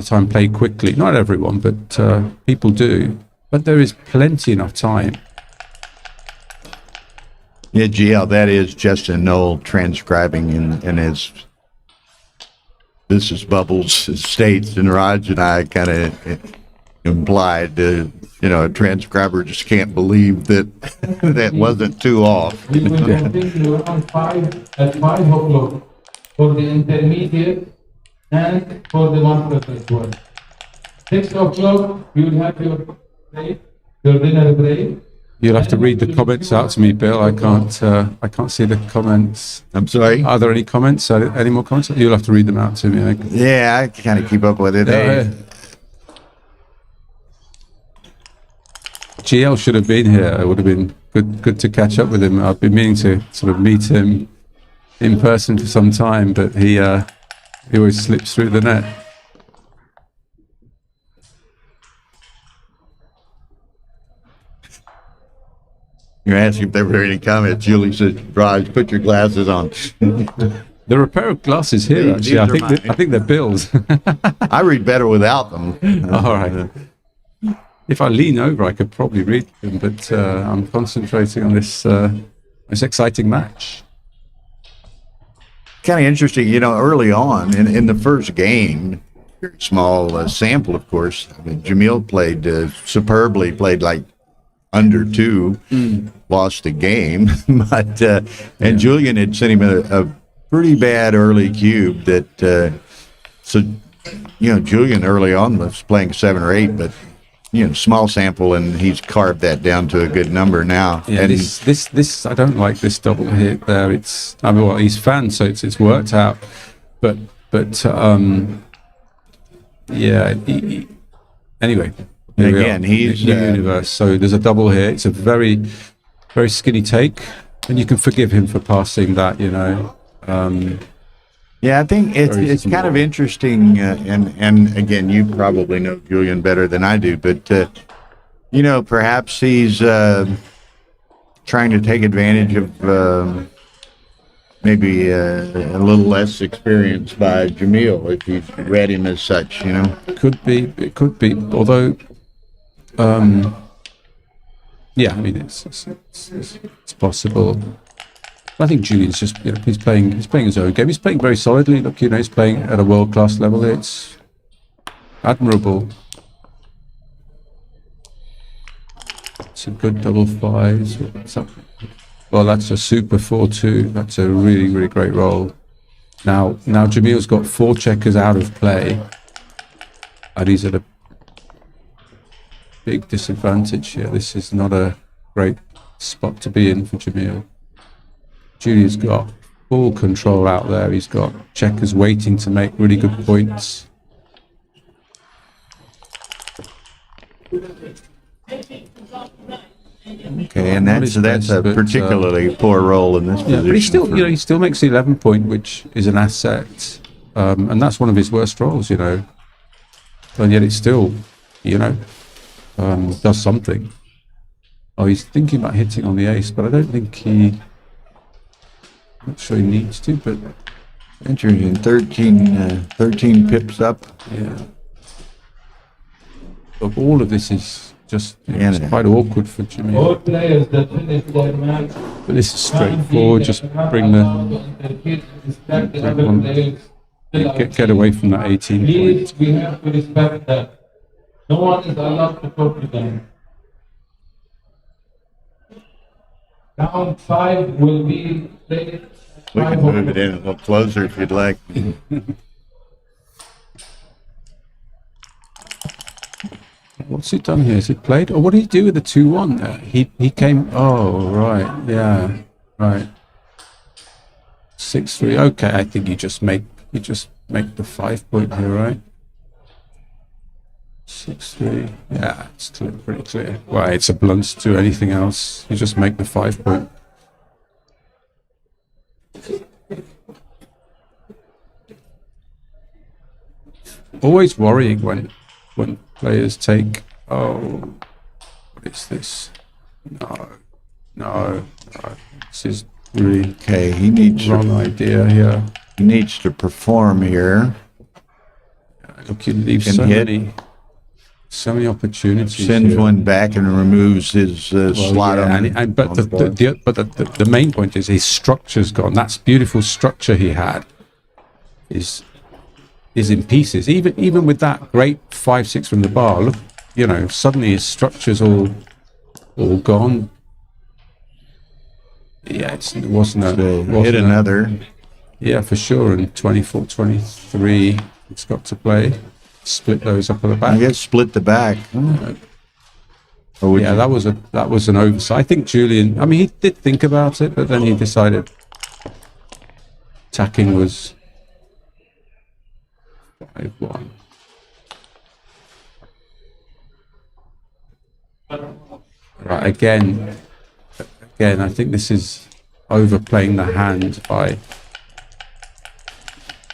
time played quickly. Not everyone, but people do. But there is plenty enough time. Yeah, GL, that is Justin Knoll transcribing in his this is Bubbles states, and Raj and I kind of implied, a transcriber just can't believe that that wasn't too off. We will continue around 5 at 5 o'clock for the intermediate and for the masters as well. 6 o'clock, you will have your break, your dinner break. You'll have to read the comments out to me, Bill. I can't see the comments. I'm sorry. Are there any comments? Any more comments? You'll have to read them out to me. Yeah, I kind of keep up with it. GL should have been here. It would have been good to catch up with him. I've been meaning to sort of meet him in person for some time, but he always slips through the net. You're asking if there were any comments. Julie says, Raj, put your glasses on. There are a pair of glasses here, These actually. are I think they're Bill's. I read better without them. All right. If I lean over, I could probably read them, but I'm concentrating on this exciting match. Kind of interesting, early on in the first game, very small sample, of course. I mean, Jamil played superbly, played like under 2, lost the game, but and Julian had sent him a pretty bad early cube that Julian early on was playing 7 or 8, but small sample, and he's carved that down to a good number now. Yeah, and this I don't like this double hit there. He's fan, so it's worked out, but yeah. Anyway. Again, he's new universe. So there's a double here. It's a very, very skinny take, and you can forgive him for passing that. Yeah, I think it's kind of interesting, and again, you probably know Julian better than I do, but perhaps he's trying to take advantage of maybe a little less experience by Jamil, if he's read him as such. It could be. Although. Yeah, I mean it's possible. I think Julian's just he's playing his own game. He's playing very solidly. Look, he's playing at a world class level. It's admirable. It's a good double 5s. Well, that's a super 4-2. That's a really, really great roll. Now Jamil's got 4 checkers out of play, and he's at a big disadvantage here. This is not a great spot to be in for Jamil. Julian's got full control out there. He's got checkers waiting to make really good points. Okay, and that's a particularly poor roll in this position. But he still makes the 11 point, which is an asset, and that's one of his worst rolls, And yet it's still, does something. Oh, he's thinking about hitting on the ace, but I don't think I'm not sure he needs to, but... Interesting, 13 pips up. Yeah. Look, all of this is just it's quite awkward for Jamil. All players that finish their match. But this is straightforward, just bring get away from that 18 Please, point. we have to respect that. No one is allowed to talk to them. Round 5 will be played. We can move it in a little closer if you'd like. What's he done here? Is he played? Or what did he do with the 2-1 there? He came. Oh, right. Yeah. Right. 6-3. Okay, I think you just make the 5 point here, right? 6-3. Yeah, it's pretty clear. Well, it's a blunt to anything else. You just make the 5 point. Always worrying when players take. Oh, what is this? No. This is really Okay, he needs wrong idea here. He needs to perform here. Look, you leave so many opportunities. Sends here. one back and removes his slot on. But the main point is his structure's gone. That's beautiful structure he had. Is is in pieces. Even with that great 5-6 from the bar, look, you know, suddenly his structure's all gone. Yeah, it wasn't a Hit another. Yeah, for sure. And 24, 23, it's got to play. Split those up at the back. I guess split the back. Or would Yeah, you- that was an oversight. I think Julian, I mean, he did think about it, but then he decided attacking was 5-1. Right, again, I think this is overplaying the hand by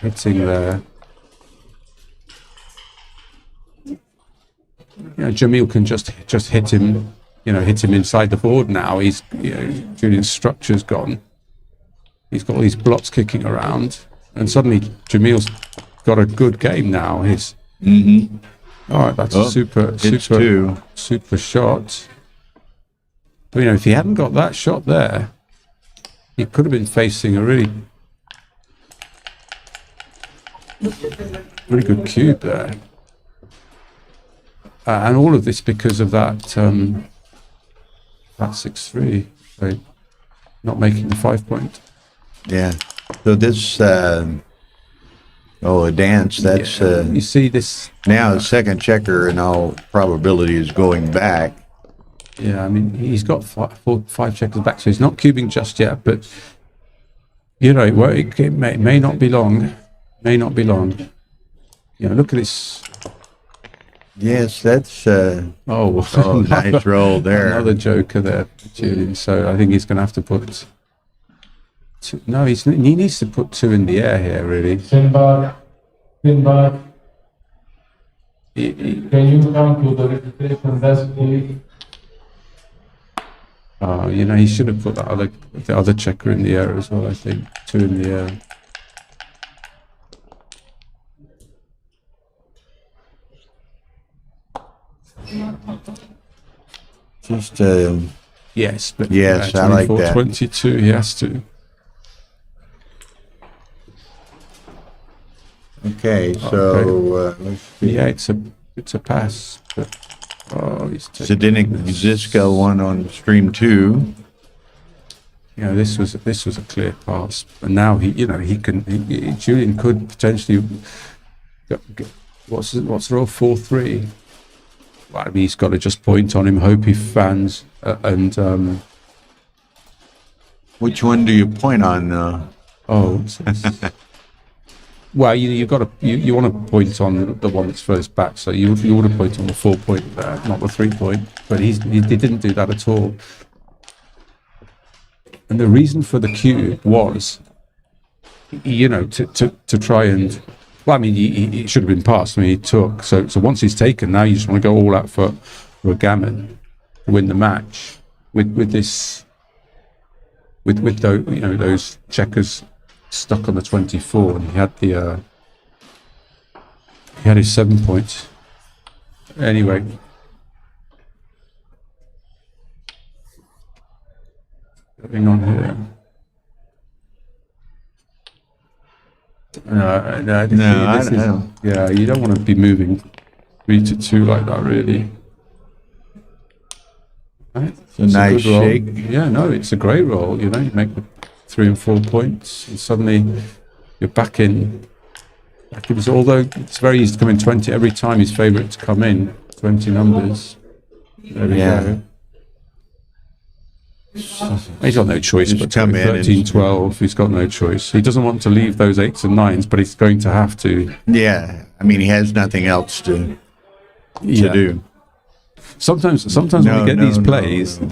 hitting there. You know, Jamil can just hit him, you know, hit him inside the board now. He's, you know, Julian's structure's gone. He's got all these blots kicking around, and suddenly Jamil's got a good game now. He's all right. That's a super shot. But, you know, if he hadn't got that shot there, he could have been facing a really good cube there. And all of this because of that 6-3, so not making the 5 point. Yeah. So this, a dance, that's, You see this, now the second checker in all probability is going back. yeah, I mean, he's got 5 checkers back, so he's not cubing just yet, but, you know, it may not be long, You know, look at this. Yes, that's, Oh, nice roll there. Another joker there, Julian. So I think he's going to have to put two. No, he needs to put 2 in the air here, really. Sinbad, He- can you come to the registration desk, please? you know, he should have put the other checker in the air as well. I think 2 in the air. Just, Yes, but Yes, I like that. 22, he has to. okay, so, let's see. Yeah, it's a pass. But, he's taking. Zdenek Ziska won on stream 2. You know, this was a clear pass, and now Julian could potentially. What's the roll? 4-3. Well, I mean, he's got to just point on him, hope he fans, and Which one do you point on? what's this? Well, you've got to you want to point on the one that's furthest back, so you want to point on the 4 point there, not the 3 point. But he didn't do that at all. And the reason for the cube was, you know, to try and, well, I mean, he should have been passed. I mean, he took. So once he's taken, now you just want to go all out for a gammon to win the match with this, with those, you know, those checkers stuck on the 24, and he had his 7 points. Anyway. Going on here. No, this I is- don't. Yeah, you don't want to be moving 3-2 like that, really. Right? It's a nice good roll. shake. Yeah, no, it's a great roll. You know, you make the 3 and 4 points, and suddenly you're back in. Although it's very easy to come in 20 every time his favourite to come in 20 numbers. There we Yeah. go. He's got no choice Just but to come go in and- 13, 12. He's got no choice. He doesn't want to leave those 8s and 9s, but he's going to have to. Yeah, I mean, he has nothing else to Yeah. do. Sometimes when No, you get no, these no, plays, no.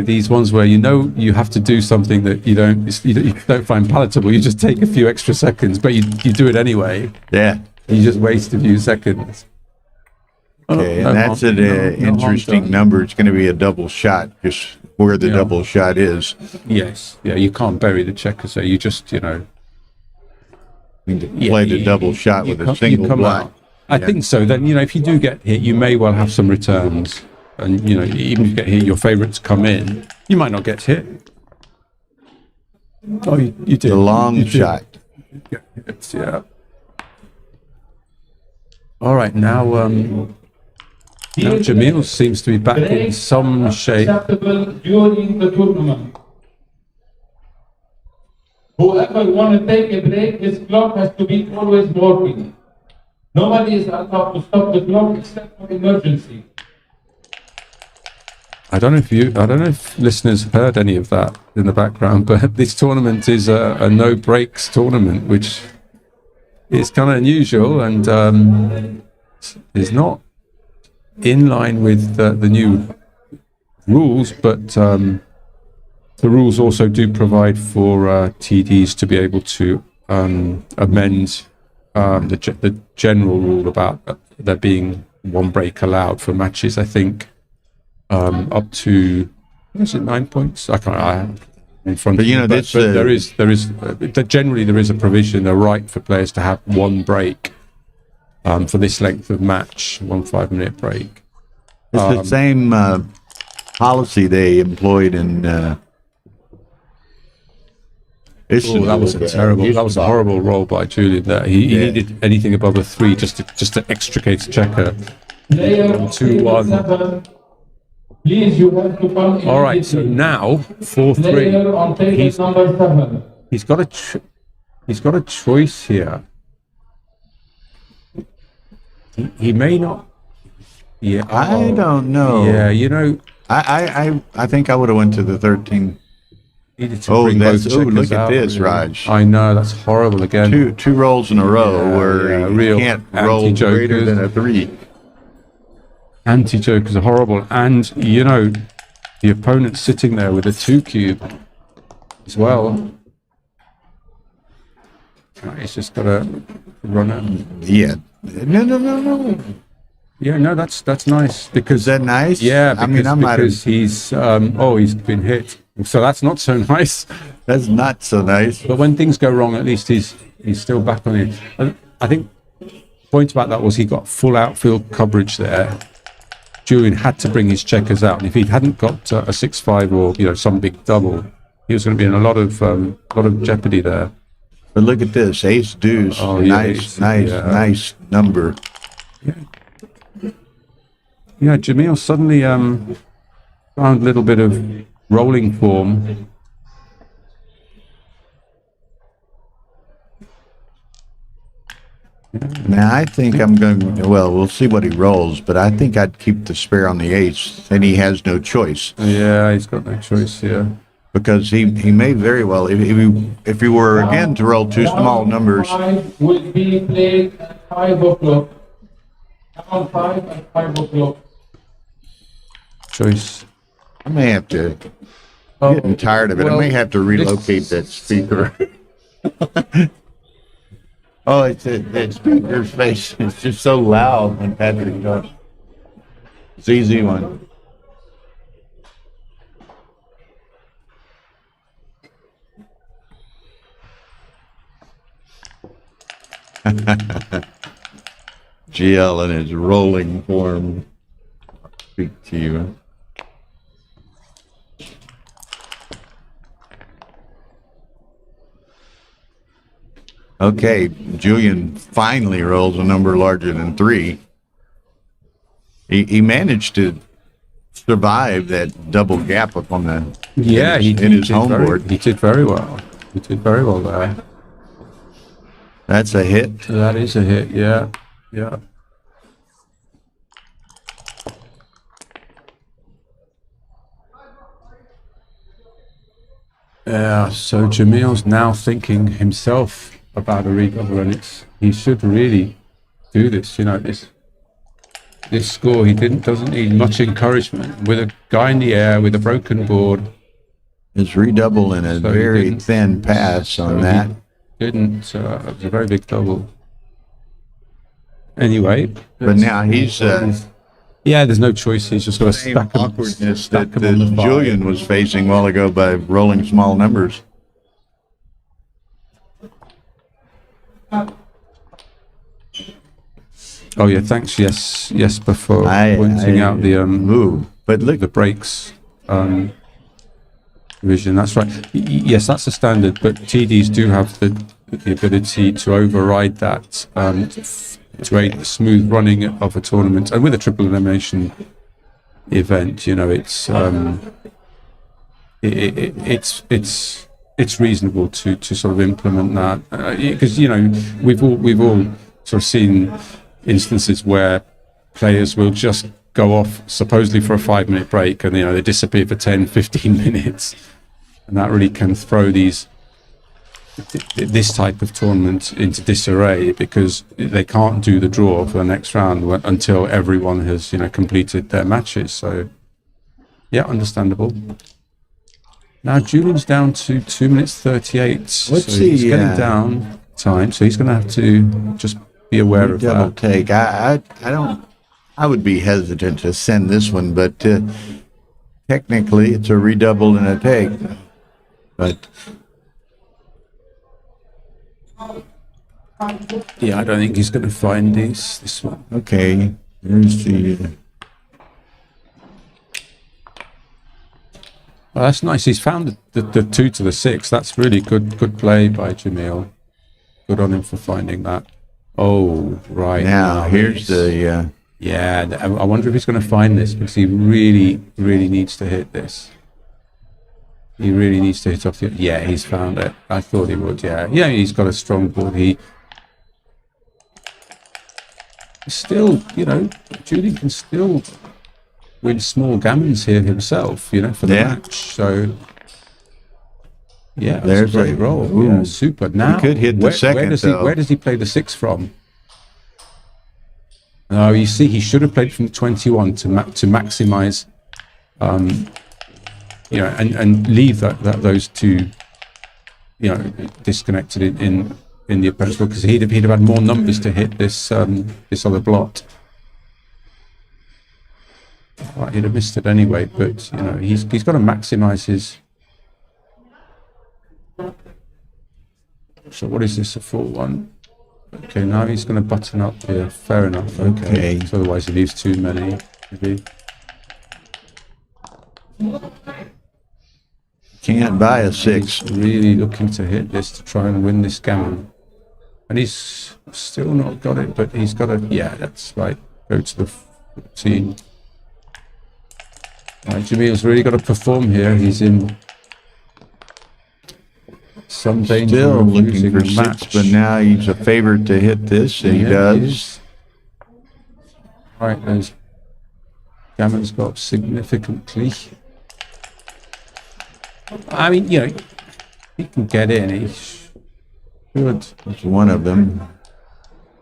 these ones where you have to do something that you don't find palatable. You just take a few extra seconds, but you do it anyway. Yeah. You just waste a few seconds. Okay, no and that's harm- an no harm interesting done. number. It's going to be a double shot, just where the Yeah. double shot is. Yes, yeah, you can't bury the checker, so you just I mean, to play the double shot with a single block. out. I think so. Then, you know, if you do get hit, you may well have some returns, and you know, even if you get hit, your favourites come in. You might not get hit. Oh, you did. The long You did shot. get hit, yeah. All right, now Jamil seems to be back in Break some shape. acceptable during the tournament. Whoever want to take a break, his clock has to be always working. Nobody is allowed to stop the clock except for emergency. I don't know if listeners heard any of that in the background, but this tournament is a no breaks tournament, which is kind of unusual and is not in line with the new rules, but the rules also do provide for TDs to be able to amend the general rule about there being one break allowed for matches. I think up to, is it 9 points? I can't. In front But of you know, me, that's, but generally there is a provision, a right for players to have one break for this length of match, 1 5-minute break. It's the same policy they employed in. That was a horrible roll by Julian. There, he needed anything above a 3 just to extricate the checker. Player 2-1. Please, you have to come. All right, so now 4-3. Player on table number 7. He's got a choice here. He may not. Yeah, I don't know. Yeah, you know, I think I would have went to the 13. needed to bring that's both look checkers at out, this, really. Raj. I know, that's horrible again. Two rolls in a row where yeah, you real can't roll greater anti-jokers. than a 3. Anti-jokers are horrible, and you know, the opponent's sitting there with a 2 cube as well. He's just got to run it. Yeah. No. Yeah, no, that's nice because Is that nice? yeah, I mean, because he's he's been hit, so that's not so nice. that's not so nice. But when things go wrong, at least he's still back on it. I think the point about that was he got full outfield coverage there. Julian had to bring his checkers out, and if he hadn't got a 6-5 or some big double, he was going to be in a lot of jeopardy there. But look at this, ace deuce. Oh, yeah, nice number. Yeah, Jamil suddenly found a little bit of rolling form. Now I think I'm going. Well, we'll see what he rolls, but I think I'd keep the spare on the ace, and he has no choice Yeah, he's got no choice here. because he may very well, if he were again to roll two small numbers. 5 will be played at 5 o'clock. Round 5 at 5 o'clock. Choice. I may have to. I'm getting tired of it. I may have to relocate that speaker. Oh, it's that speaker's face. It's just so loud when Patrick talks. It's an easy one. GL in his rolling form. Speak to you. Okay, Julian finally rolls a number larger than 3. He managed to survive that double gap up on the in his home board. He did very well. He did very well there. That's a hit. That is a hit. Yeah. Yeah. So Jamil's now thinking himself about a redouble, and he should really do this. This score, he doesn't need much encouragement with a guy in the air with a broken board. It's redouble in a So he very didn't- thin pass on so that. It was a very big double. Anyway, But now he's yeah, there's no choice. He's just got to same stack them. awkwardness stack that 'em on the five. Julian was facing a while ago by rolling small numbers. Oh yeah, thanks. Yes, before pointing out the move. But look, the breaks revision. That's right. Yes, that's the standard. But TDs do have the the ability to override that, to aid the smooth running of a tournament. And with a triple elimination event, you know, it's reasonable to sort of implement that, because you know we've all sort of seen instances where players will just go off supposedly for a 5-minute break, and you know they disappear for 10-15 minutes, and that really can throw this type of tournament into disarray, because they can't do the draw for the next round until everyone has, you know, completed their matches. So yeah, understandable. Now Julian's down to 2 minutes 38. Let's so see, he's getting down time, so he's going to have to just be aware of double that. take. I would be hesitant to send this one, but technically it's a redouble and a take. But Yeah, I don't think he's going to find this one. okay, here's the. Well, that's nice. He's found the 2 to the 6. That's really good play by Jamil. Good on him for finding that. Oh, right. Now here's the. Yeah, I wonder if he's going to find this, because he really needs to hit this. He really needs to hit off the. Yeah, he's found it. I thought he would. Yeah, he's got a strong board. He still, you know, Julian can still win small gammons here himself, you know, for the match. So yeah, There's that's a great roll. Ooh. Yeah, super. Now He could hit the second, though. where does he play the 6 from? Oh, you see, he should have played from 21 to maximize, you know, and leave those 2, you know, disconnected in the opponent's board, because he'd have had more numbers to hit this this other blot. Right, he'd have missed it anyway, but you know, he's got to maximize his. So what is this, a 4-1? Okay, now he's going to button up here. Fair enough. Okay. So otherwise he leaves too many. Maybe. Can't buy a 6. He's really looking to hit this to try and win this gammon, and he's still not got it. But he's got to. Yeah, that's right. Go to the 14. Right, Jamil's really got to perform here. He's in some danger Still of looking losing for the 6, match. but now he's a favorite to hit this, and he Yeah, does. is. Right, those gammons got up significantly. I mean, you know, he can get in. He should That's one of them.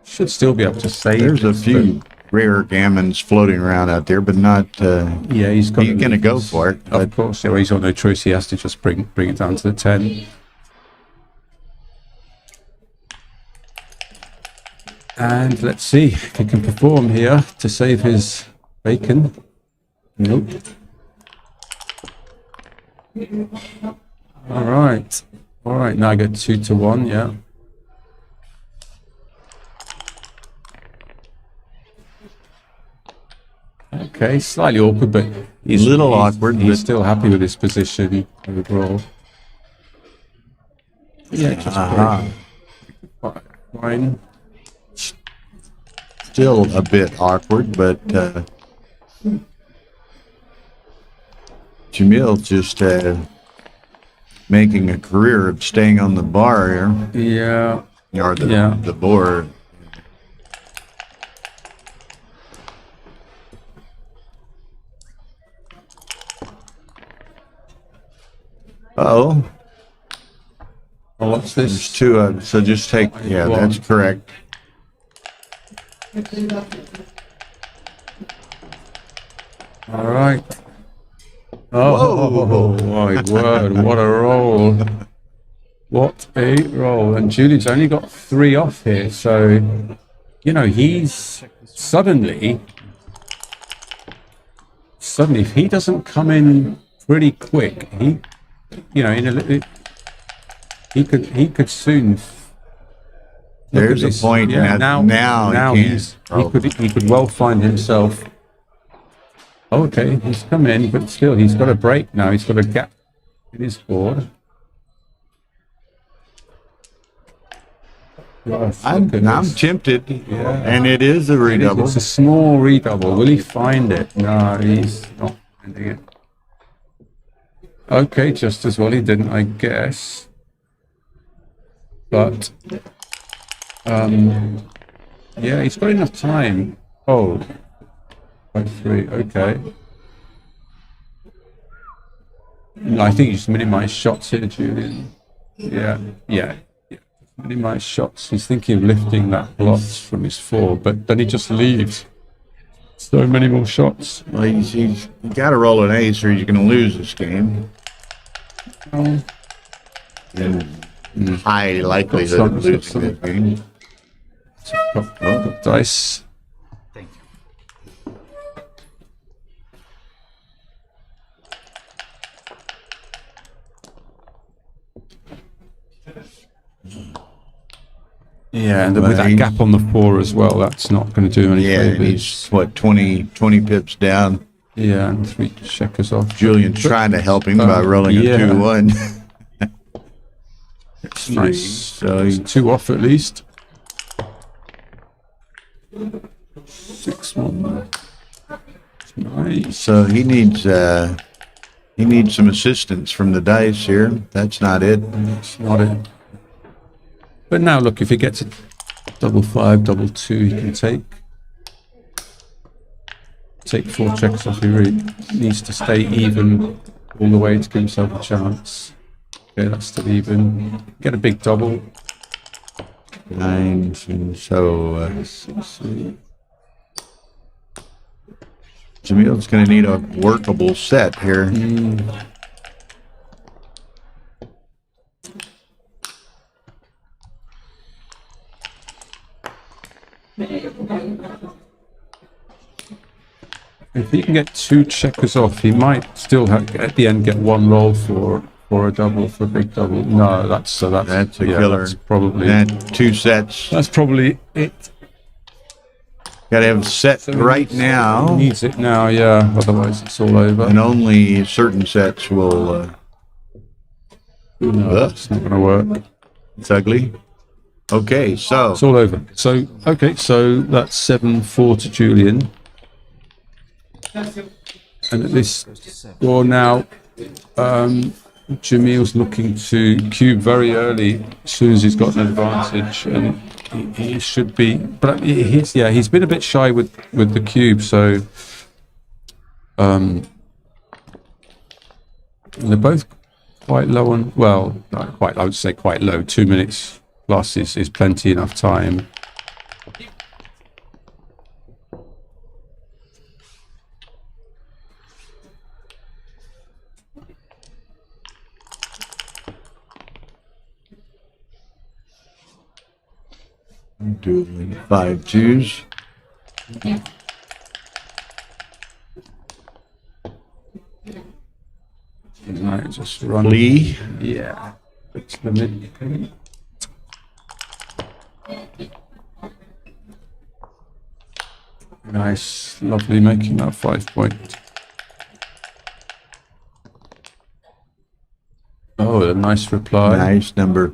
still be able to save. There's a this, few rare gammons floating around out there, but not. but yeah, he's got. He's going to go for it. Of But course, yeah, well, he's got no choice. He has to just bring it down to the 10. And let's see if he can perform here to save his bacon. Nope. All right. Now I get 2 to 1. Yeah. Okay, slightly awkward, but he's awkward, He's but- still happy with his position overall. Yeah, just fine. still a bit awkward, but Jamil just making a career of staying on the bar here, Yeah. or Yeah. the board. Oh, Well, what's there's this? 2 so just take, yeah, that's correct. All right. Oh, my word, what a roll. What a roll. And Julian's only got 3 off here, so, you know, he's suddenly, if he doesn't come in pretty quick, he, you know, he could soon. Look There's at a this. point Yeah, now he he could well find himself. Oh, okay, he's come in, but still he's got a break now. He's got a gap in his board. Yes, I'm look at this. tempted, Yeah. and it is a redouble. It's a small redouble. Will he find it? No, he's not finding it. Okay, just as well he didn't, I guess. But, yeah, he's got enough time. Oh, by 3, okay. No, I think you just minimize shots here, Julian. Yeah. Minimize shots. He's thinking of lifting that blot from his 4, but then he just leaves. So many more shots. Well, he's got to roll an ace, or he's going to lose this game. Oh. And high likelihood of losing this game. Dice. Thank you. Yeah, and with that gap on the 4 as well, that's not going to do any Yeah, and favors. he's, what, 20 pips down. Yeah, and 3 checkers off. Julian's trying to help him by rolling a yeah. 2-1. It's nice. So It's 2 off at least. 6-1. Nice. So he needs some assistance from the dice here. That's not it. That's not it. But now look, if he gets a 5-5, 2-2, he can take 4 checks off. He really needs to stay even all the way to give himself a chance. Okay, that's still even. Get a big double. 9, and so Jamil's going to need a workable set here. If he can get 2 checkers off, he might still have, at the end, get 1 roll for a double, for a big double. No, that's That's a killer. That's probably That 2 sets. that's probably it. Got to have set right He now, needs it now, yeah. Otherwise, it's all over. and only certain sets will. No, it's not going to work. It's ugly. Okay, so It's all over. So okay, so that's 7-4 to Julian. And at this score now, Jamil's looking to cube very early as soon as he's got an advantage, and he should be. But he's been a bit shy with the cube, so and they're both quite low on. Well, not quite. I would say quite low. 2 minutes plus is plenty enough time. doing 5 2s. Right, just run. Lee. Yeah. It's the mid. Nice, lovely, making that 5 point. Oh, a nice reply. Nice number.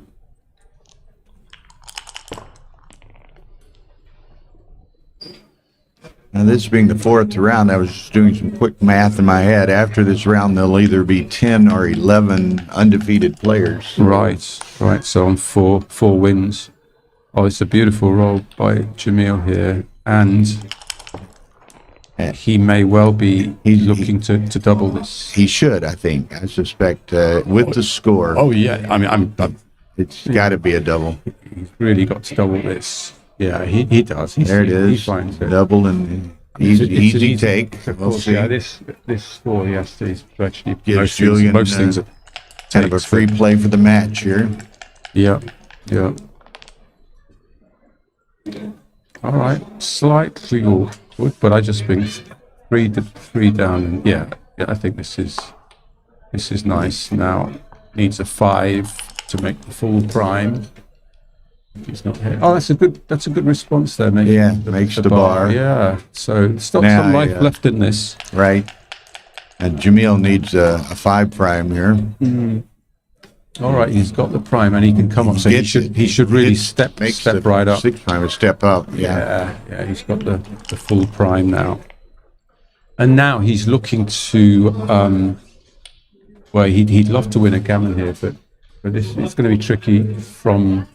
Now, this being the 4th round, I was just doing some quick math in my head. After this round, there'll either be 10 or 11 undefeated players. Right. So on four wins. Oh, it's a beautiful roll by Jamil here, and he may well be looking to double this. He should, I think. I suspect with the score, Oh yeah, I mean, it's got to be a double. he's really got to double this. Yeah, he does. There it He is. finds it. Double and It's easy an take. Of We'll course, see. yeah. This score, he has to actually Gives Julian most things are kind of a free play for the match here. Yeah. All right, slightly awkward, but I just think 3 down. And yeah, I think this is nice. Now needs a 5 to make the full prime. He's not here. Oh, that's a good response there, mate. Yeah, makes the bar. Yeah, so still Now, some life left in this. Right. And Jamil needs a 5 prime here. All right, he's got the prime, and he can come up. So he should really step right up. 6 prime, step up. Yeah. Yeah, he's got the full prime now. And now he's looking to, well, he'd love to win a gammon here, but it's going to be tricky from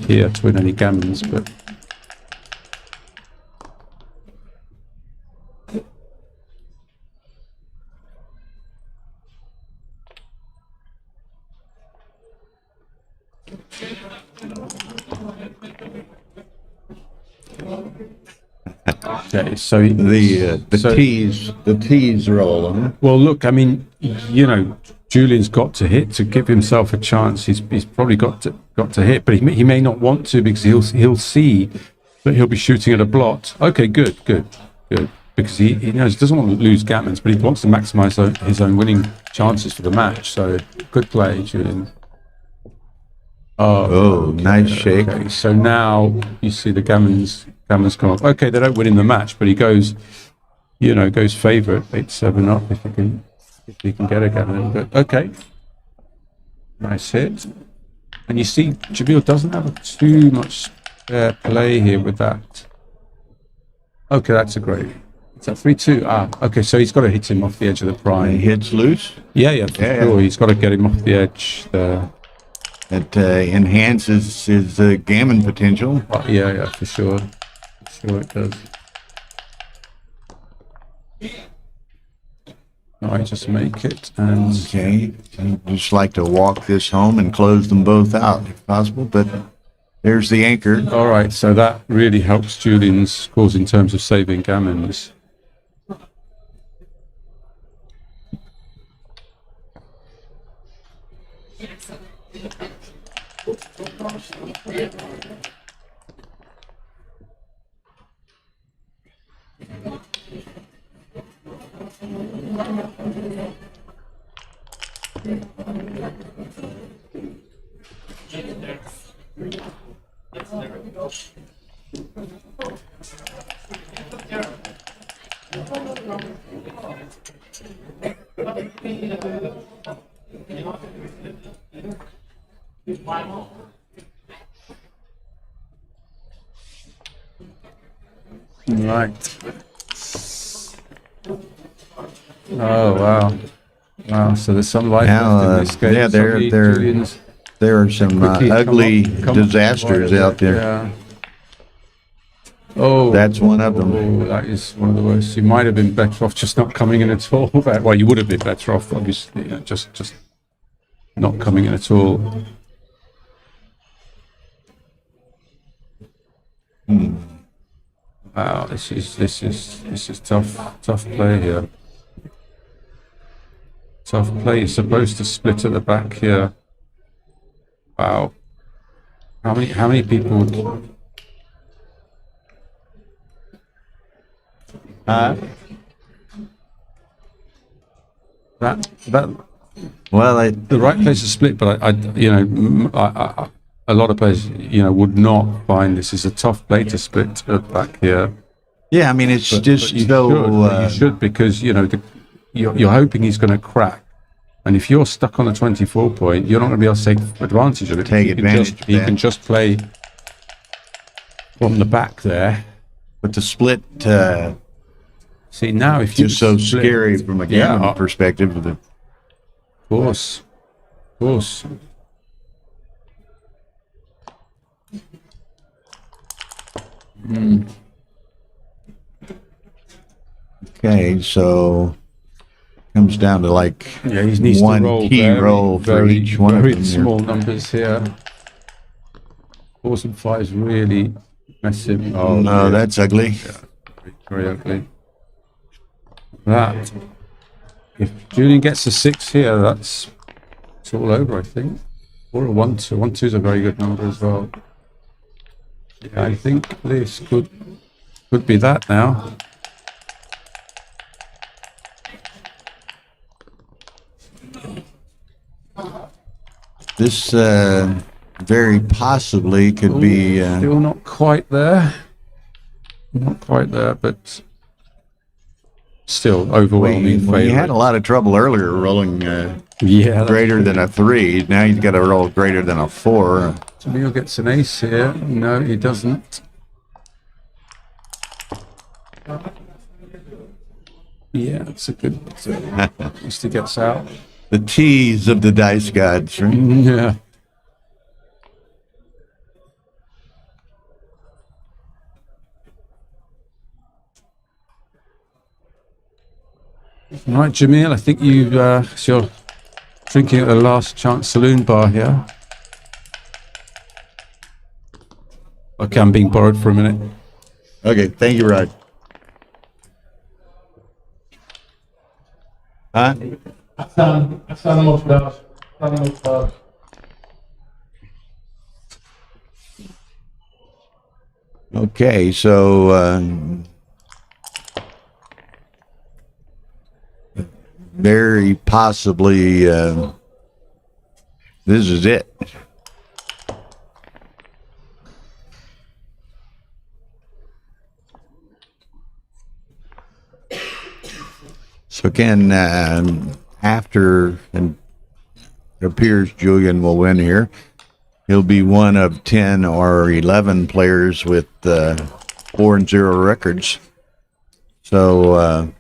here to win any gammons. But okay, so the tees rolling. well, look, I mean, you know, Julian's got to hit to give himself a chance. He's probably got to hit, but he may not want to because he'll see that he'll be shooting at a blot. Okay, good, because he knows he doesn't want to lose gammons, but he wants to maximise his own winning chances for the match. So good play, Julian. Oh, nice shake. Okay, so now you see the gammons come up. Okay, they don't win in the match, but he goes favourite, 8-7 up if he can get a gammon. But okay, nice hit. And you see, Jamil doesn't have too much play here with that. Okay, that's a great. It's a 3-2. Okay, so he's got to hit him off the edge of the prime. He hits loose. Yeah, for sure. He's got to get him off the edge there. It enhances his gammon potential. Yeah, for sure. Sure it does. I just make it and Okay, I'd just like to walk this home and close them both out if possible, but there's the anchor. all right, so that really helps Julian's cause in terms of saving gammons. Right. Oh wow! So there's some life Now, left in this game. yeah, Julian's there are some quickly ugly come up disasters right out there. Yeah. Oh, That's one of them. Oh, that is one of the worst. You might have been better off just not coming in at all. Well, you would have been better off, obviously, just not coming in at all. Wow, this is tough play here. Tough play. You're supposed to split at the back here. Wow. How many people would... That Well, the right place to split, but I a lot of players, would not find this is a tough play to split back here. yeah, I mean, it's But just you so. you should because you're hoping he's going to crack, and if you're stuck on a 24 point, you're not going to be able to take advantage of it. Take advantage of He that. can just play from the back there. But the split See now, if you just so split- scary from a gammon perspective. Of course. Okay, so comes down to like Yeah, he needs one to roll key very, roll for very, each one of very them. here. small numbers here. 4s and 5s really mess him. Oh No, dear. that's ugly. Very ugly. That. If Julian gets a 6 here, it's all over, I think. Or a 1-2. 1-2 is a very good number as well. Yeah, I think this could be that now. This very possibly could be. Still not quite there. Not quite there, but still overwhelming Well, you had a favourite. lot of trouble earlier rolling Yeah, that's greater than a 3. Now you've got to roll greater than a 4. Jamil gets an ace here. No, he doesn't. Yeah, it's a good. At least he gets out. The tease of the dice gods, right? Yeah. Right, Jamil, I think you're drinking at the last chance saloon bar here. Okay, I'm being borrowed for a minute. Okay, thank you, Rod. Huh? Hassan Mukhtar. Hassan Mukhtar. Okay, so very possibly this is it. So again, after, and it appears Julian will win here, he'll be one of 10 or 11 players with 4-0 records. So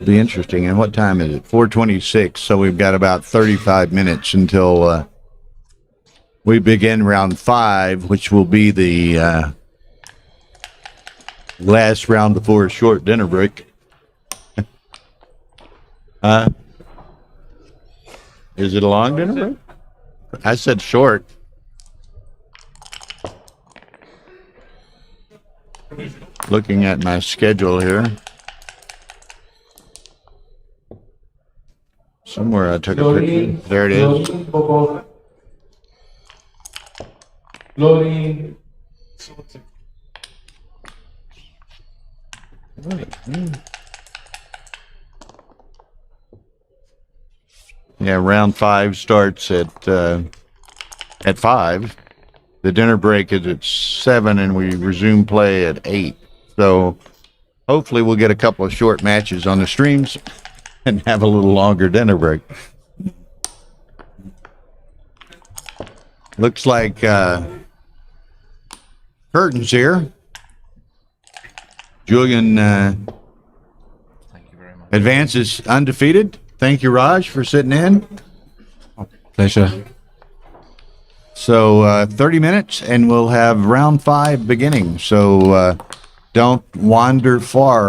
it'll be interesting. And what time is it? 4:26. So we've got about 35 minutes until we begin round 5, which will be the last round before a short dinner break. Is it a long dinner break? I said short. Looking at my schedule here. Somewhere I took a picture. There it is. Glory. Yeah, round 5 starts at 5. The dinner break is at 7, and we resume play at 8. So hopefully we'll get a couple of short matches on the streams and have a little longer dinner break. Looks like curtains here. Julian Thank you very much. advances undefeated. Thank you, Raj, for sitting in. Pleasure. So 30 minutes, and we'll have round 5 beginning. So don't wander far.